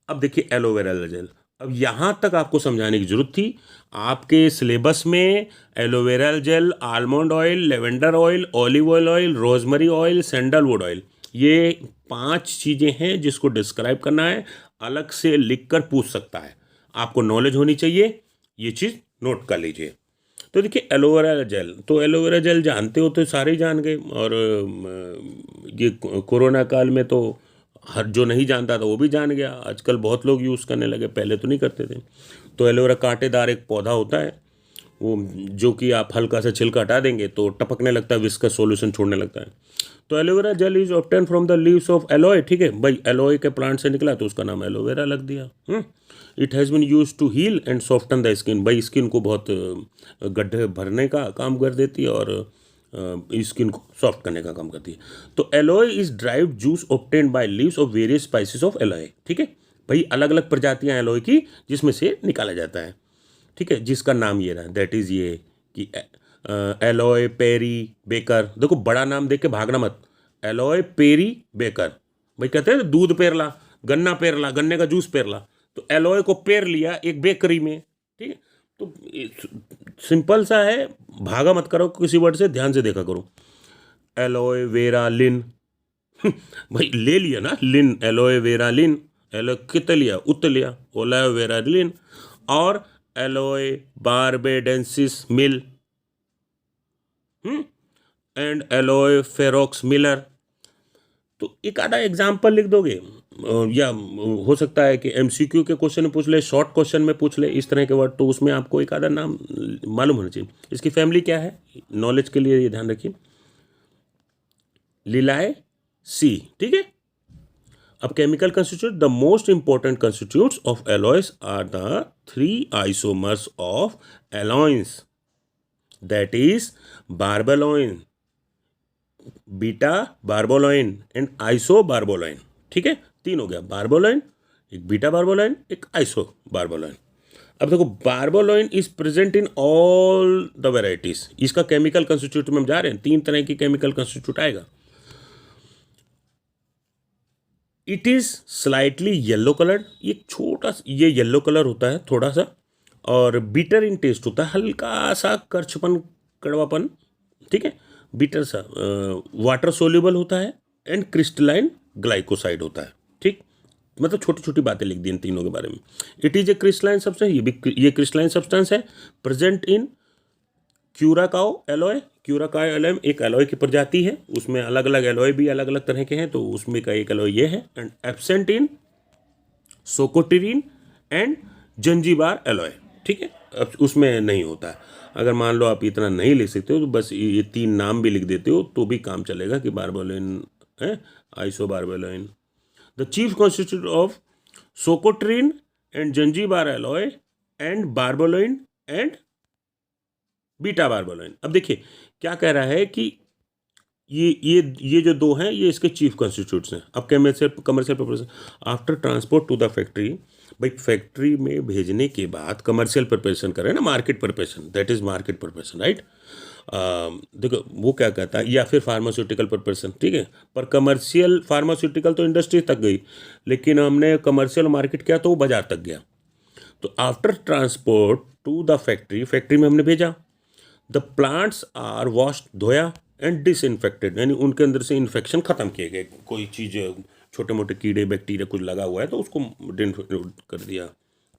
अब देखिए एलोवेरा जेल, अब यहां तक आपको समझाने की जरूरत थी। आपके सिलेबस में aloe vera gel, almond oil, lavender oil, olive oil, rosemary oil, sandalwood oil, ये 5 चीजें हैं जिसको डिस्क्राइब करना है, अलग से लिखकर पूछ सकता है, आपको नॉलेज होनी चाहिए, ये चीज़ नोट कर लीजिए। तो देखिए एलोवेरा जेल, तो एलोवेरा जेल जानते हो तो सारे ही जान गए, और ये कोरोना काल में तो हर जो नहीं जानता था वो भी जान गया। आजकल बहुत लोग यूज़ करने लगे, पहले तो नहीं करते थे। तो एलोवेरा कांटेदार एक पौधा होता है, वो जो कि आप हल्का सा छिलका हटा देंगे तो टपकने लगता है, विस्कस सॉल्यूशन छोड़ने लगता है। तो aloe vera gel is obtain from the leaves of alloy, ठीक है भाई, एलोए के प्लांट से निकला तो उसका नाम एलोवेरा लग दिया। It has been use to heal and soften the skin, भाई स्किन को बहुत गड्ढे भरने का काम कर देती है और स्किन को सॉफ्ट करने का काम करती है। तो alloy is derived juice obtained by leaves of various spices of alloy, ठीक है भाई, अलग अलग प्रजातियां एलोए की जिसमें से निकाला जाता है, ठीक है, जिसका नाम ये रहा, दैट इज़ ये कि एलोए पेरी बेकर। देखो बड़ा नाम देख के भागना मत, एलोए पेरी बेकर, भाई कहते हैं दूध पेरला, गन्ना पेरला, गन्ने का जूस पेरला, तो एलोए को पेर लिया एक बेकरी में, ठीक है। तो सिंपल सा है, भागा मत करो किसी वर्ड से, ध्यान से देखा करो। एलोए वेरा लिन भाई ले लिया ना Linn, aloe vera Linn, aloe कित लिया उत लिया, ओलाए वेरा लिन, और aloe barbadensis Mill and aloe ferox Miller. तो एक आधा एग्जाम्पल लिख दोगे, या हो सकता है कि एमसीक्यू के क्वेश्चन में पूछ ले, शॉर्ट क्वेश्चन में पूछ ले, इस तरह के वर्ड, तो उसमें आपको एक आधा नाम मालूम होना चाहिए। इसकी फैमिली क्या है, नॉलेज के लिए ये ध्यान रखिए, लिलाए सी, ठीक है। अब chemical constituent, the most important constituents of aloes are the 3 isomers of aloins, that is barbaloin, beta barbaloin and isobarbaloin, ठीक है, 3 हो गया, बार्बोलोइन, एक बीटा बार्बोलोइन, एक आइसो बार्बोलोइन। अब देखो barbaloin is present in all the varieties, इसका केमिकल कंस्टिट्यूट में हम जा रहे हैं, 3 तरह की केमिकल कंस्टिट्यूट आएगा। It is slightly yellow coloured, ये छोटा ये येलो कलर होता है थोड़ा सा, और बीटर इन टेस्ट होता है, हल्का सा करछपन, कड़वापन, ठीक है, बीटर सा, वाटर सोल्यूबल होता है, एंड क्रिस्टलाइन ग्लाइकोसाइड होता है, ठीक, मतलब छोटी छोटी बातें लिख दी इन तीनों के बारे में। It is a crystalline substance, ये क्रिस्टलाइन सब्सटेंस है, प्रेजेंट इन क्यूराकाओ एलॉय। क्यूराकाओ एलॉय एक एलॉय की प्रजाति है, उसमें अलग अलग एलॉय भी अलग अलग तरह के हैं, तो उसमें का एक एलॉय ये है। And absent in Socotrine and Zanzibar aloe, ठीक है, अब उसमें नहीं होता है। अगर मान लो आप इतना नहीं लिख सकते हो तो बस ये तीन नाम भी लिख देते हो तो भी काम चलेगा कि बारबोलिन है, isobarbaloin. The chief constituent of Socotrine and Zanzibar aloe and barbaloin and beta barbaloin. अब देखिए क्या कह रहा है कि ये जो दो हैं ये इसके चीफ कॉन्स्टिट्यूट्स हैं। अब commercial preparation after transport to the factory, भाई फैक्ट्री में भेजने के बाद कमर्शियल प्रिपरेशन करें ना, market preparation, that is market preparation, right. देखो वो क्या कहता है, या फिर फार्मास्यूटिकल प्रिपरेशन, ठीक है, पर कमर्शियल फार्मास्यूटिकल तो इंडस्ट्री तक गई, लेकिन हमने कमर्शियल मार्केट किया तो वो बाजार तक गया। तो after transport to the factory, factory में हमने भेजा, द प्लांट्स आर वॉश्ड, धोया, एंड डिसइंफेक्टेड, यानी उनके अंदर से इन्फेक्शन खत्म किए गए, कोई चीज़ छोटे मोटे कीड़े बैक्टीरिया कुछ लगा हुआ है तो उसको कर दिया,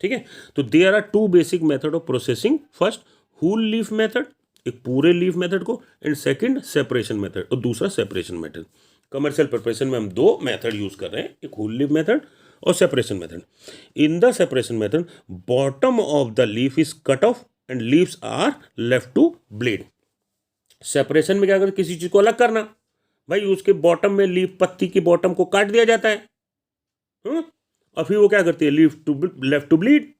ठीक है। तो there are two basic method of processing, first whole leaf method, एक पूरे लीफ मेथड को, एंड सेकंड सेपरेशन मेथड, और दूसरा सेपरेशन मेथड। कमर्शियल प्रिपरेशन में हम दो मेथड यूज कर रहे हैं, एक होल लीफ मेथड और separation method. In the separation method bottom of the leaf is cut off and leaves are left to bleed. Separation में क्या करना, किसी चीज को अलग करना, भाई उसके बॉटम में लीफ, पत्ती की बॉटम को काट दिया जाता है, और फिर वो क्या करती है, leaf to left to bleed.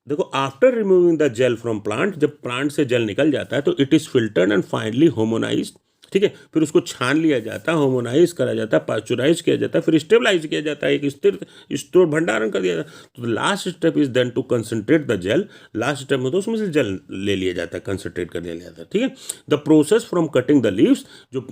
देखो after removing the gel from plant, जब प्लांट से जेल निकल जाता है तो it is filtered and finally homogenised, ठीक है, फिर उसको छान लिया जाता है, होमोनाइज करा जाता है, पास्चुराइज किया जाता है, फिर स्टेबलाइज किया जाता है, एक स्थिर स्टोर भंडारण कर दिया जाता है। तो last step is then to concentrate the gel, last step में तो उसमें से जेल ले लिया जाता है, कंसंट्रेट कर लिया जाता है, ठीक है। The process from cutting the leaves, जो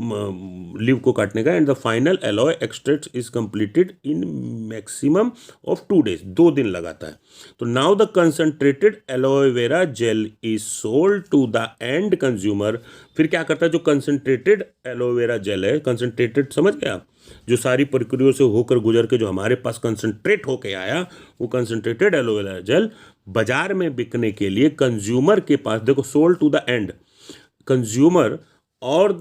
लीव को काटने का, and the final aloe extract is completed in maximum of 2 days, 2 दिन लगाता है। तो now the concentrated aloe vera gel is sold to the end consumer. फिर क्या करता है, जो कंसंट्रेटेड एलोवेरा जेल है, कंसंट्रेटेड समझ गए आप, जो सारी प्रक्रियाओं से होकर गुजर के जो हमारे पास कंसंट्रेट होके आया, वो कंसंट्रेटेड एलोवेरा जेल बाजार में बिकने के लिए कंज्यूमर के पास, देखो sold to the end consumer और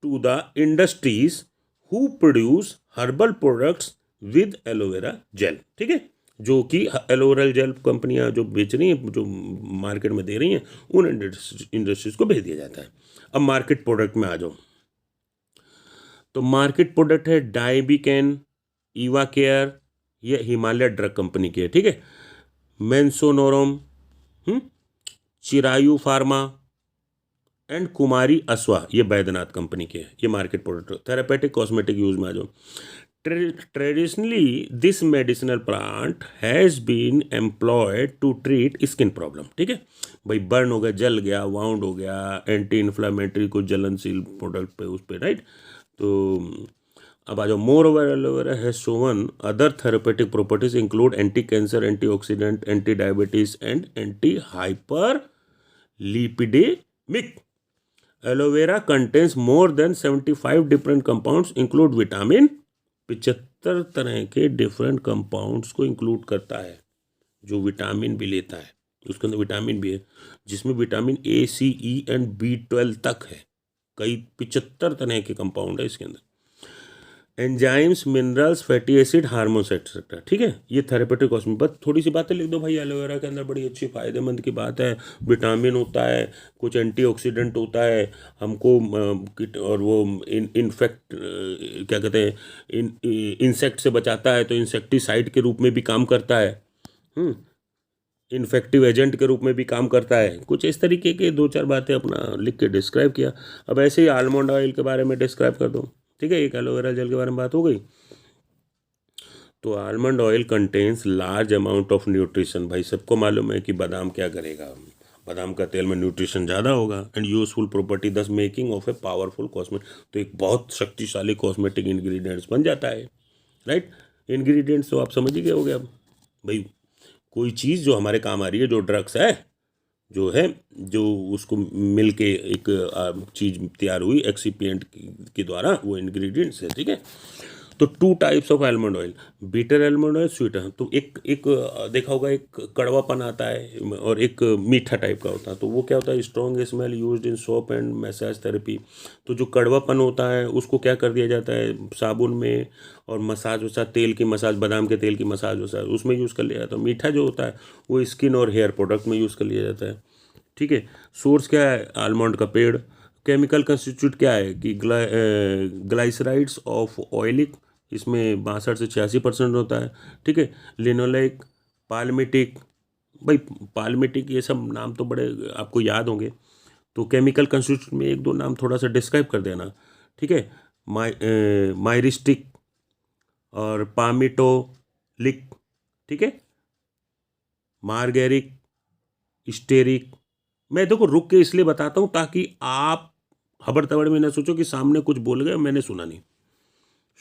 to the industries who produce herbal products with aloe vera gel, ठीक है, जो कि एलोवेरा जेल कंपनियां जो बेच रही हैं, जो मार्केट में दे रही हैं, उन इंडस्ट्रीज को भेज दिया जाता है। अब मार्केट प्रोडक्ट में आ जाओ, तो मार्केट प्रोडक्ट है डाइबिकेन, ईवा केयर, ये हिमालय ड्रग कंपनी की है, ठीक है, मेंसोनोरम, चिरायु फार्मा एंड कुमारी अस्वा, ये बैद्यनाथ कंपनी के है, ये market product. Therapeutic cosmetic use में आ जाओ, traditionally this medicinal plant has been employed to treat skin problem, ठीक है, भाई बर्न हो गया, जल गया, वाउंड हो गया, एंटी इन्फ्लामेटरी को जलनशील प्रोडक्ट पे उस पर, राइट। तो अब आ जाओ, more over aloe vera has Sovan other therapeutic properties include anti cancer, anti oxidant, anti diabetes and anti hyper lipidaemic. Aloe vera contains more than 75 different compounds include vitamin, 75 तरह के डिफरेंट कंपाउंड्स को इंक्लूड करता है, जो विटामिन भी लेता है, उसके अंदर विटामिन भी है, जिसमें vitamin A, C, E and B12 तक है, कई 75 तरह के कंपाउंड है इसके अंदर। Enzymes, minerals, fatty acid, hormones etcetera, ठीक है, ये थेरेपेटिक कॉस्मेटिक। बस थोड़ी सी बातें लिख दो भाई, एलोवेरा के अंदर बड़ी अच्छी फायदेमंद की बात है, विटामिन होता है, कुछ एंटीऑक्सीडेंट होता है, हमको और वो इनफेक्ट क्या कहते हैं, इंसेक्ट से बचाता है, तो इंसेक्टिसाइड के रूप में भी काम करता है, इन्फेक्टिव एजेंट के रूप में भी काम करता है। कुछ इस तरीके के 2-4 बातें अपना लिख के डिस्क्राइब किया। अब ऐसे ही आलमंड ऑयल के बारे में डिस्क्राइब कर दो, ठीक है, एक एलोवेरा जेल के बारे में बात हो गई। तो almond oil contains large amount of nutrition, भाई सबको मालूम है कि बादाम क्या करेगा, बादाम का तेल में न्यूट्रिशन ज़्यादा होगा, एंड यूजफुल प्रॉपर्टी दस making of a powerful cosmetic, तो एक बहुत शक्तिशाली कॉस्मेटिक इंग्रेडिएंट्स बन जाता है, राइट। इंग्रेडिएंट्स तो आप समझ ही गए हो गया भाई, कोई चीज़ जो हमारे काम आ रही है, जो ड्रग्स है, जो है, जो उसको मिल के एक चीज़ तैयार हुई एक्सिपिएंट के द्वारा, वो इंग्रेडिएंट्स है, ठीक है। तो 2 types of almond oil, bitter almond oil, sweet. तो एक एक देखा होगा, एक कड़वापन आता है और एक मीठा टाइप का होता है। तो वो क्या होता है, strong smell used in soap and massage therapy. तो जो कड़वापन होता है उसको क्या कर दिया जाता है, साबुन में और मसाज वसाज, तेल की मसाज, बादाम के तेल की मसाज वसाज उसमें यूज़ कर लिया जाता है। मीठा जो होता है वो स्किन और हेयर प्रोडक्ट में यूज़ कर लिया जाता है। ठीक है। सोर्स क्या है, आलमंड का पेड़। केमिकल कंस्टिट्यूट क्या है कि ग्लाइसराइड्स ऑफ ऑयलिक, इसमें 62 से 86% होता है। ठीक है। लिनोलेक, पाल्मिटिक, भाई पाल्मिटिक ये सब नाम तो बड़े आपको याद होंगे। तो केमिकल कंस्टिट्यूट में एक दो नाम थोड़ा सा डिस्क्राइब कर देना। ठीक है। माइरिस्टिक और पामिटोलिक। ठीक है। मार्गेरिक, स्टेरिक। मैं देखो रुक के इसलिए बताता हूँ ताकि आप हबड़ तबड़ में ना सोचो कि सामने कुछ बोल गए मैंने सुना नहीं।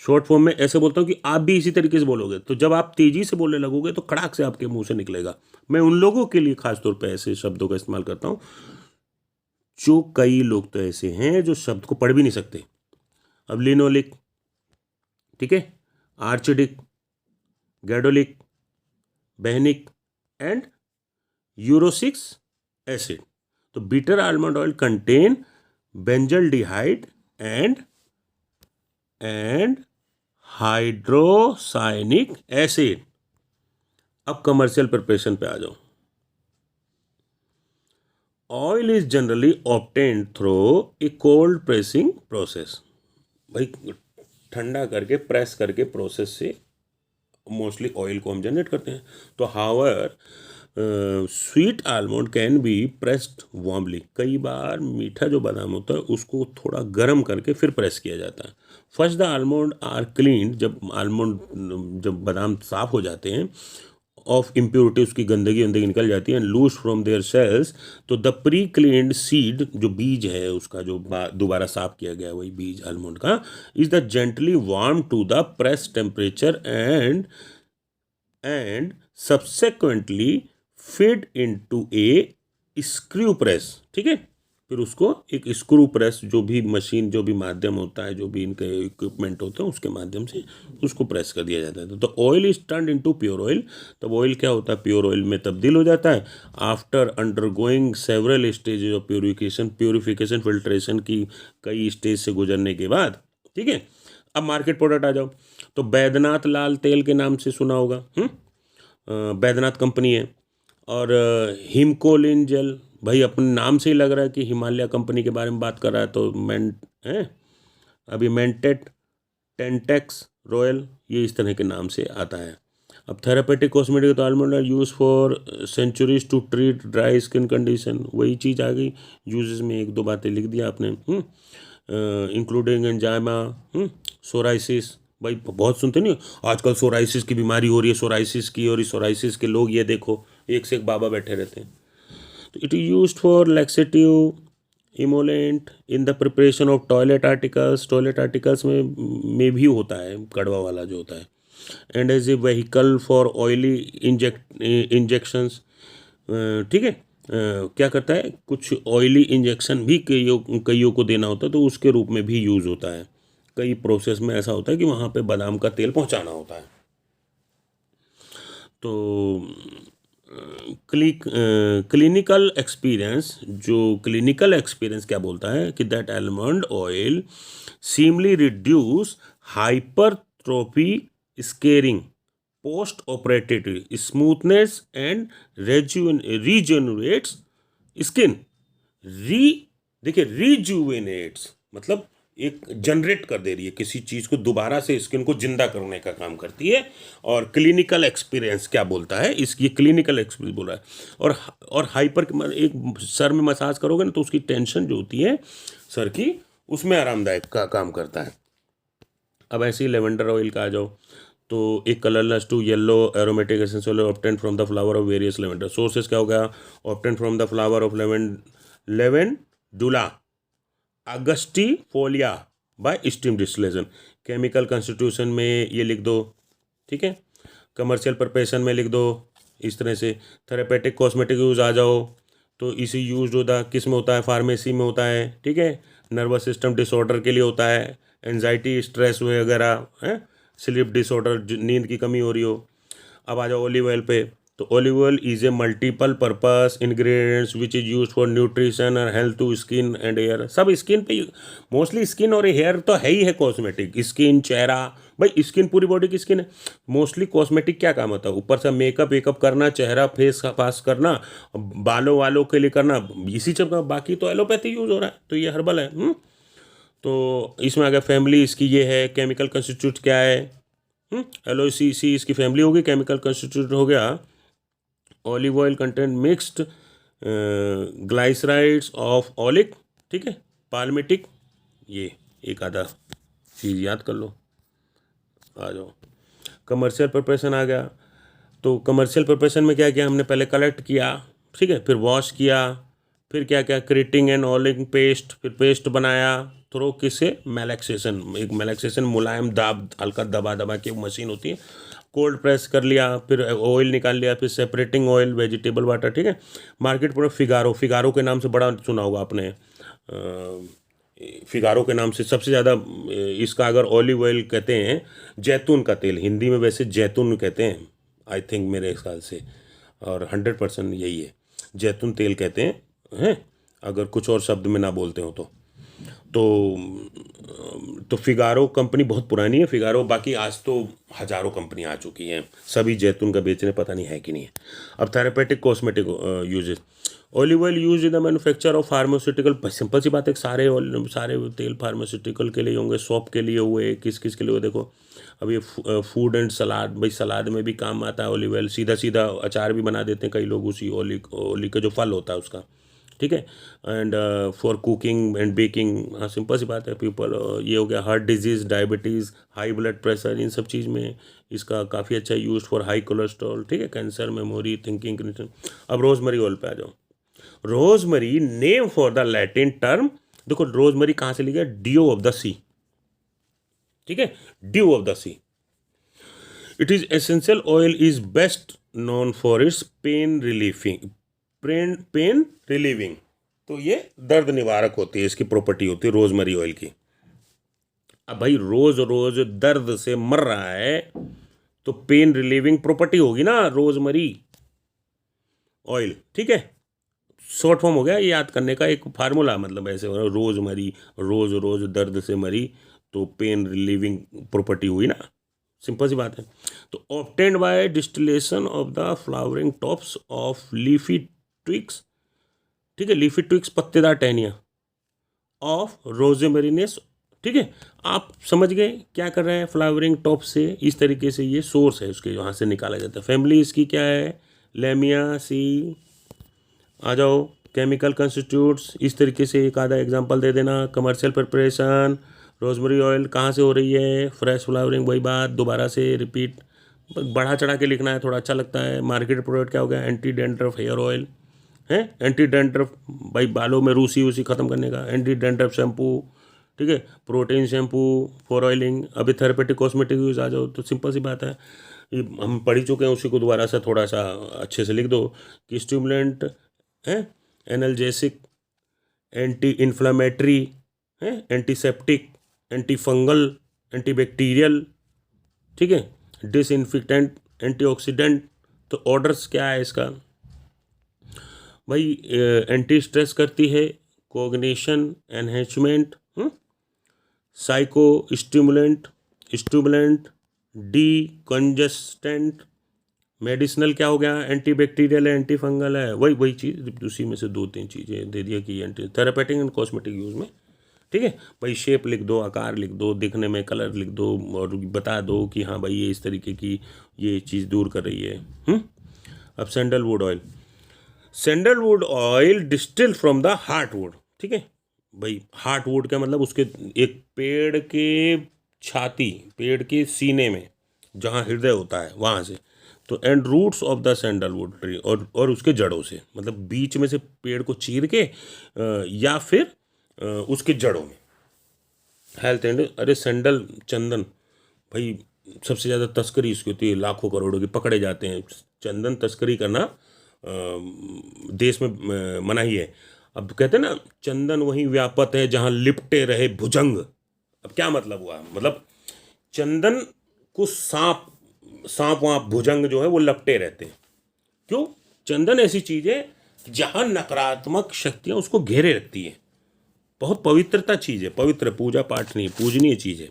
शॉर्ट फॉर्म में ऐसे बोलता हूँ कि आप भी इसी तरीके से बोलोगे, तो जब आप तेजी से बोलने लगोगे तो कड़ाक से आपके मुंह से निकलेगा। मैं उन लोगों के लिए खासतौर पर ऐसे शब्दों का इस्तेमाल करता हूँ जो, कई लोग तो ऐसे हैं जो शब्द को पढ़ भी नहीं सकते। अब लिनोलिक, ठीक है, आर्चिडिक, गैडोलिक, बेहनिक एंड यूरोसिक्स एसिड। तो bitter almond oil contain benzaldehyde and hydrocyanic acid. अब कमर्शियल प्रिपरेशन पे आ जाओ। Oil is generally obtained through a cold pressing process. भाई ठंडा करके प्रेस करके प्रोसेस से मोस्टली ऑयल को हम जनरेट करते हैं। तो however sweet almond can be pressed warmly. कई बार मीठा जो बादाम होता है उसको थोड़ा गर्म करके फिर प्रेस किया जाता है। First the almond are clean, जब बादाम साफ हो जाते हैं ऑफ इम्प्योरिटी, उसकी गंदगी निकल जाती है, and loose from their cells. तो द प्री क्लीन्ड सीड, जो बीज है उसका जो दोबारा साफ किया गया है वही बीज आलमंड का, is the gently warm to the press temperature and subsequently feed into a screw press. ठीक है। फिर उसको एक स्क्रू प्रेस, जो भी मशीन, जो भी माध्यम होता है, जो भी इनके इक्विपमेंट होते हैं उसके माध्यम से उसको प्रेस कर दिया जाता है। तो oil is turned into pure oil. तब ऑयल क्या होता है, प्योर ऑयल में तब्दील हो जाता है after undergoing several stages of purification, filtration की कई स्टेज से गुजरने के बाद। ठीक है। अब मार्केट प्रोडक्ट आ जाओ। तो बैद्यनाथ लाल तेल के नाम से सुना होगा, बैद्यनाथ कंपनी है। और हिमकोलिन जेल, भाई अपने नाम से ही लग रहा है कि हिमालय कंपनी के बारे में बात कर रहा है। तो अभी मेंटेट, टेंटेक्स, रॉयल, ये इस तरह के नाम से आता है। अब थेरापेटिक कॉस्मेटिक, तो almond oil use for centuries to treat dry skin condition, वही चीज़ आ गई। यूजेस में एक दो बातें लिख दिया आपने, इंक्लूडिंग एंजाइमा, सोराइसिस। भाई बहुत सुनते नहीं हो आजकल सोराइसिस की बीमारी हो रही है, सोराइसिस की, और इस सोराइसिस के लोग ये देखो एक से एक बाबा बैठे रहते हैं। तो it is used for laxative, emollient in the preparation of toilet articles. Toilet articles में भी होता है कड़वा वाला जो होता है। And as a vehicle for oily injections. ठीक है। क्या करता है, कुछ ऑयली इंजेक्शन भी कईयों को देना होता है, तो उसके रूप में भी यूज़ होता है। कई प्रोसेस में ऐसा होता है कि वहाँ पे बादाम का तेल पहुँचाना होता है। तो क्लिनिकल एक्सपीरियंस, क्या बोलता है कि that almond oil seemly reduce hypertrophy, scarring, post operative smoothness and regenerates skin. देखिए रिजुवेनेट्स मतलब एक जनरेट कर दे रही है किसी चीज़ को, दोबारा से स्किन को जिंदा करने का काम करती है। और क्लिनिकल एक्सपीरियंस क्या बोलता है, इसकी क्लिनिकल एक्सपीरियंस बोल रहा है। और हाइपर, एक सर में मसाज करोगे ना तो उसकी टेंशन जो होती है सर की, उसमें आरामदायक का काम करता है। अब ऐसे ही लेवेंडर ऑयल का आ जाओ। तो एक colourless to yellow aromatic essential oil obtained from the flower of various lavender. Sources क्या हो गया, obtained from the flower of Lavandula angustifolia by steam distillation. Chemical constitution में ये लिख दो। ठीक है। कमर्शियल प्रिपरेशन में लिख दो इस तरह से। थेरेपेटिक कॉस्मेटिक यूज आ जाओ तो इसी यूज होता किस में होता है, फार्मेसी में होता है। ठीक है। नर्वस सिस्टम डिसऑर्डर के लिए होता है, एंजाइटी, स्ट्रेस वगैरह है। स्लीप डिसऑर्डर, नींद की कमी हो रही हो। अब आ जाओ ऑलिव ऑयल पे। तो olive oil is a multiple purpose ingredients which is use for nutrition और health to skin and hair. सब स्किन पे, मोस्टली स्किन और हेयर तो है ही है कॉस्मेटिक। स्किन, चेहरा, भाई स्किन पूरी बॉडी की स्किन है। मोस्टली कॉस्मेटिक क्या काम होता है? ऊपर से मेकअप वेकअप करना, चेहरा फेस वाश करना, बालों वालों के लिए करना, इसी सब का। बाकी तो एलोपैथी यूज हो रहा है, तो ये हर्बल है। तो इसमें अगर फैमिली इसकी ये है, केमिकल कंस्टिट्यूट क्या है? LOCC इसकी फैमिली होगी, केमिकल कंस्टिट्यूट हो गया olive oil content mixed glycerides of oleic, ठीक है, पाल्मेटिक। ये एक आधा चीज़ याद कर लो। आ जाओ कमर्शियल प्रिपरेशन आ गया। तो कमर्शियल प्रिपरेशन में क्या किया हमने? पहले कलेक्ट किया, ठीक है, फिर वॉश किया, फिर क्या क्या, क्रीटिंग एंड ऑलिंग पेस्ट, फिर पेस्ट बनाया थ्रो किससे? मेलैक्सेशन। एक मेलैक्सेशन मुलायम दाब, हल्का दबा दबा के मशीन होती है। कोल्ड प्रेस कर लिया, फिर ऑयल निकाल लिया, फिर सेपरेटिंग ऑयल, वेजिटेबल वाटर, ठीक है। मार्केट प्रोडक्ट फिगारो, फिगारो के नाम से बड़ा सुना होगा आपने। फिगारो के नाम से सबसे ज़्यादा इसका अगर ऑलिव ऑयल कहते हैं, जैतून का तेल, हिंदी में वैसे जैतून कहते हैं आई थिंक, मेरे ख्याल से, और 100% यही है, जैतून तेल कहते हैं अगर कुछ और शब्द में ना बोलते हो तो फिगारो कंपनी बहुत पुरानी है। फिगारो, बाकी आज तो हज़ारों कंपनी आ चुकी हैं, सभी जैतून का बेचने, पता नहीं है कि नहीं है। अब therapeutic cosmetic uses, olive oil use in the manufacture of pharmaceutical. Simple सी बात है, सारे तेल फार्मास्यूटिकल के लिए होंगे, सॉप के लिए हुए, किस किस के लिए हुए। देखो अब ये फूड एंड सलाद, भाई सलाद में भी काम आता है ऑलिव ऑयल। सीधा सीधा अचार भी बना देते हैं कई लोग उसी ओली का जो फल होता है उसका, ठीक है। And for cooking and baking, हाँ सिंपल सी बात है। पीपल, ये हो गया heart disease, diabetes, high blood pressure, इन सब चीज़ में इसका काफ़ी अच्छा यूज फॉर हाई कोलेस्ट्रॉल, ठीक है, कैंसर, मेमोरी, थिंकिंग। अब रोजमरी ऑयल पे आ जाओ। Rosemary name for the Latin term, देखो रोजमरी कहाँ से लिखा? ड्यू ऑफ द सी, ठीक है, dew of the sea. It is essential oil is best known for its pain relieving, pain relieving. तो ये दर्द निवारक होती है, इसकी प्रॉपर्टी होती है रोजमरी ऑयल की। अब भाई रोज रोज दर्द से मर रहा है तो पेन रिलीविंग प्रॉपर्टी होगी ना रोजमरी ऑयल, ठीक है। शॉर्ट फॉर्म हो गया ये याद करने का, एक फार्मूला, मतलब ऐसे हो, रोजमरी, रोज रोज दर्द से मरी तो पेन रिलीविंग प्रॉपर्टी हुई ना, सिंपल सी बात है। तो obtained by distillation of the flowering tops of leafy twigs, ठीक है, लीफी ट्विग्स पत्तेदार टहनियाँ ऑफ रोजेमेरिनेस, ठीक है। आप समझ गए क्या कर रहे हैं? फ्लावरिंग टॉप से इस तरीके से ये सोर्स है उसके, यहाँ से निकाला जाता है। फैमिली इसकी क्या है? लेमिया सी। आ जाओ केमिकल कंस्टिट्यूट्स, इस तरीके से एक आधा एग्जांपल दे देना। कमर्शियल प्रिपरेशन, रोजमेरी ऑयल कहाँ से हो रही है? फ्रेश फ्लावरिंग, वही बात दोबारा से रिपीट, बढ़ा चढ़ा के लिखना है, थोड़ा अच्छा लगता है। मार्केट प्रोडक्ट क्या हो गया? एंटी डेंड्रफ हेयर ऑयल है, एंटी डेंड्रफ, भाई बालों में रूसी उसी ख़त्म करने का, एंटी डेंड्रफ शैम्पू, ठीक है, प्रोटीन शैम्पू फॉर ऑयलिंग। अभी थेरेपेटिक कॉस्मेटिक यूज आ जाओ तो सिंपल सी बात है, ये हम पढ़ चुके हैं, उसी को दोबारा से थोड़ा सा अच्छे से लिख दो कि स्टिमुलेंट है, एनाल्जेसिक, एंटी इन्फ्लामेटरी है, antiseptic, anti fungal, anti bacterial, ठीक है, डिसइंफेक्टेंट, एंटीऑक्सीडेंट। तो ऑर्डर्स क्या है इसका? भाई एंटी स्ट्रेस करती है, cognition enhancement, psychostimulant, stimulant, decongestant, medicinal क्या हो गया? एंटी बैक्टीरियल है, एंटी फंगल है, वही चीज़, उसी में से 2-3 चीज़ें दे दिया कि anti therapeutic and cosmetic use में, ठीक है। भाई शेप लिख दो, आकार लिख दो, दिखने में कलर लिख दो, और बता दो कि हाँ भाई ये इस तरीके की ये चीज़ दूर कर रही है। अब sandalwood oil, sandalwood oil distil from the heartwood, ठीक है। भाई हार्टवुड का मतलब उसके एक पेड़ के छाती, पेड़ के सीने में जहाँ हृदय होता है वहाँ से, तो and roots of the sandalwood tree, और उसके जड़ों से, मतलब बीच में से पेड़ को चीर के या फिर उसके जड़ों में। हेल्थ एंड, अरे सैंडल, चंदन, भाई सबसे ज़्यादा तस्करी इसकी होती है, लाखों करोड़ों की पकड़े जाते हैं। चंदन तस्करी करना देश में मनाही है। अब कहते हैं ना, चंदन वहीं व्यापत है जहाँ लिपटे रहे भुजंग। अब क्या मतलब हुआ? मतलब चंदन कुछ सांप वाप भुजंग जो है वो लपटे रहते हैं। क्यों? चंदन ऐसी चीज है जहां नकारात्मक शक्तियां उसको घेरे रखती है। बहुत पवित्रता चीज है, पवित्र पूजा पाठ नहीं, पूजनीय चीज है।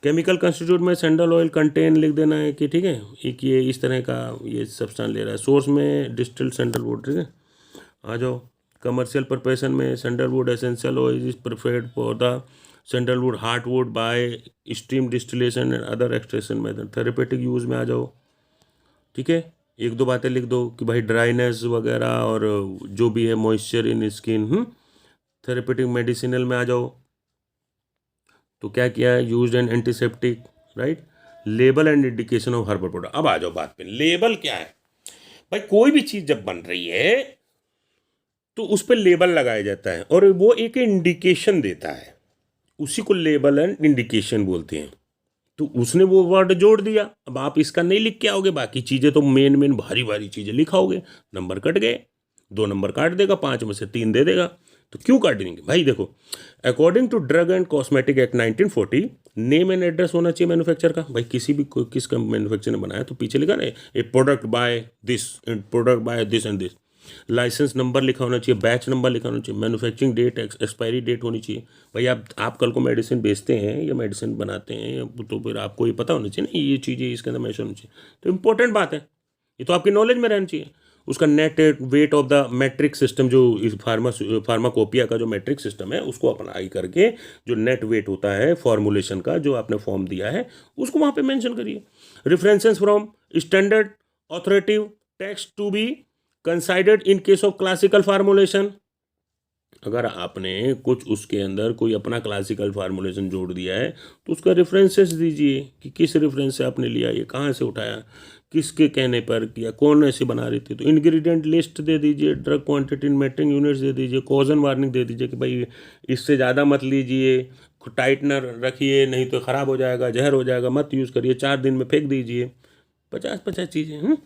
केमिकल कंस्टिट्यूट में सैंडल ऑयल कंटेन लिख देना है कि ठीक है, एक ये इस तरह का ये सब्सटेंस ले रहा है। सोर्स में डिस्टिल्ड सैंडलवुड, ठीक है। आ जाओ, कमर्शियल प्रिपरेशन में sandalwood essential oil is preferred for the sandalwood heartwood bye steam distillation and other extraction method. Therapeutic use में आ जाओ, ठीक है। एक दो बातें लिख दो कि भाई ड्राइनेस वगैरह और जो भी है moisture in skin. Therapeutic medicinal में आ जाओ तो क्या किया है, used N antiseptic, right. Label and indication of herbal product. अब आ जाओ बात पे, लेबल क्या है भाई। कोई भी चीज जब बन रही है तो उस पर लेबल लगाया जाता है और वो एक इंडिकेशन देता है, उसी को लेबल एंड इंडिकेशन बोलते हैं। तो उसने वो वर्ड जोड़ दिया, अब आप इसका नहीं लिख के आओगे, बाकी चीजें तो मेन भारी भारी चीजें लिखाओगे, नंबर कट गए, 2 नंबर काट देगा, 5 में से 3 दे देगा। तो क्यों काट देंगे भाई? देखो, according to drug and cosmetic act 1940 name and address होना चाहिए मैन्युफैक्चर का। भाई किसी भी किस मैन्युफैक्चर ने बनाया तो पीछे लिखा ना, a product by this and product by this and this. Licence number लिखा होना चाहिए, बैच नंबर लिखा होना चाहिए, मैन्युफैक्चरिंग डेट, एक्सपायरी डेट होनी चाहिए। भाई आप कल को मेडिसिन बेचते हैं या मेडिसिन बनाते हैं तो फिर आपको ये पता होना चाहिए ना, ये चीज़ें इसके अंदर मैच होनी चाहिए। तो इंपॉर्टेंट बात है, ये तो आपकी नॉलेज में रहना चाहिए। उसका net weight of the matric system, जो इस फार्माकोपिया का जो मैट्रिक सिस्टम है उसको अप्लाई करके जो नेट वेट होता है फॉर्मुलेशन का, जो आपने फॉर्म दिया है उसको वहाँ पे मेंशन करिए। References from standard authoritative text to be considered in case of classical formulation. अगर आपने कुछ उसके अंदर कोई अपना क्लासिकल फार्मुलेशन जोड़ दिया है तो उसका रेफरेंसेस दीजिए कि किस रेफरेंस से आपने लिया, ये कहाँ से उठाया, किसके कहने पर किया, कौन ऐसे बना रही थी। तो इंग्रेडिएंट लिस्ट दे दीजिए, drug quantity in metric units दे दीजिए, कॉजन वार्निंग दे दीजिए कि भाई इससे ज़्यादा मत लीजिए, टाइटनर रखिए नहीं तो ख़राब हो जाएगा, जहर हो जाएगा, मत यूज़ करिए, 4 दिन में फेंक दीजिए। 50 चीज़ें।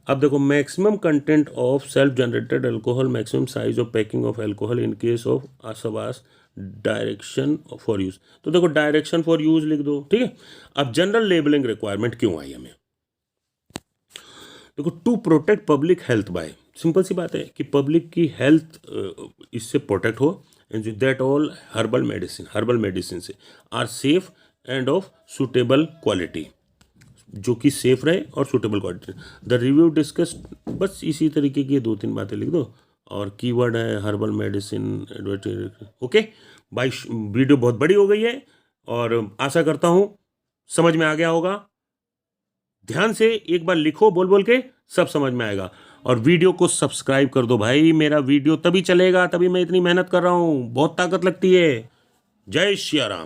अब देखो, maximum content of self generated alcohol, maximum size of packing of alcohol in case of आसवास, डायरेक्शन फॉर यूज। तो देखो डायरेक्शन फॉर यूज लिख दो, ठीक है। अब जनरल लेबलिंग रिक्वायरमेंट क्यों आई हमें? देखो, to protect public health by, simple सी बात है कि पब्लिक की हेल्थ इससे प्रोटेक्ट हो, दैट ऑल हर्बल मेडिसिन से are safe and of suitable quality, जो कि सेफ रहे और suitable quality. The review discuss, बस इसी तरीके की 2-3 बातें लिख दो और कीवर्ड है हर्बल मेडिसिन एडवर्टाइज। ओके भाई, वीडियो बहुत बड़ी हो गई है और आशा करता हूँ समझ में आ गया होगा। ध्यान से एक बार लिखो, बोल बोल के सब समझ में आएगा। और वीडियो को सब्सक्राइब कर दो भाई, मेरा वीडियो तभी चलेगा, तभी मैं इतनी मेहनत कर रहा हूँ, बहुत ताकत लगती है। जय श्री राम।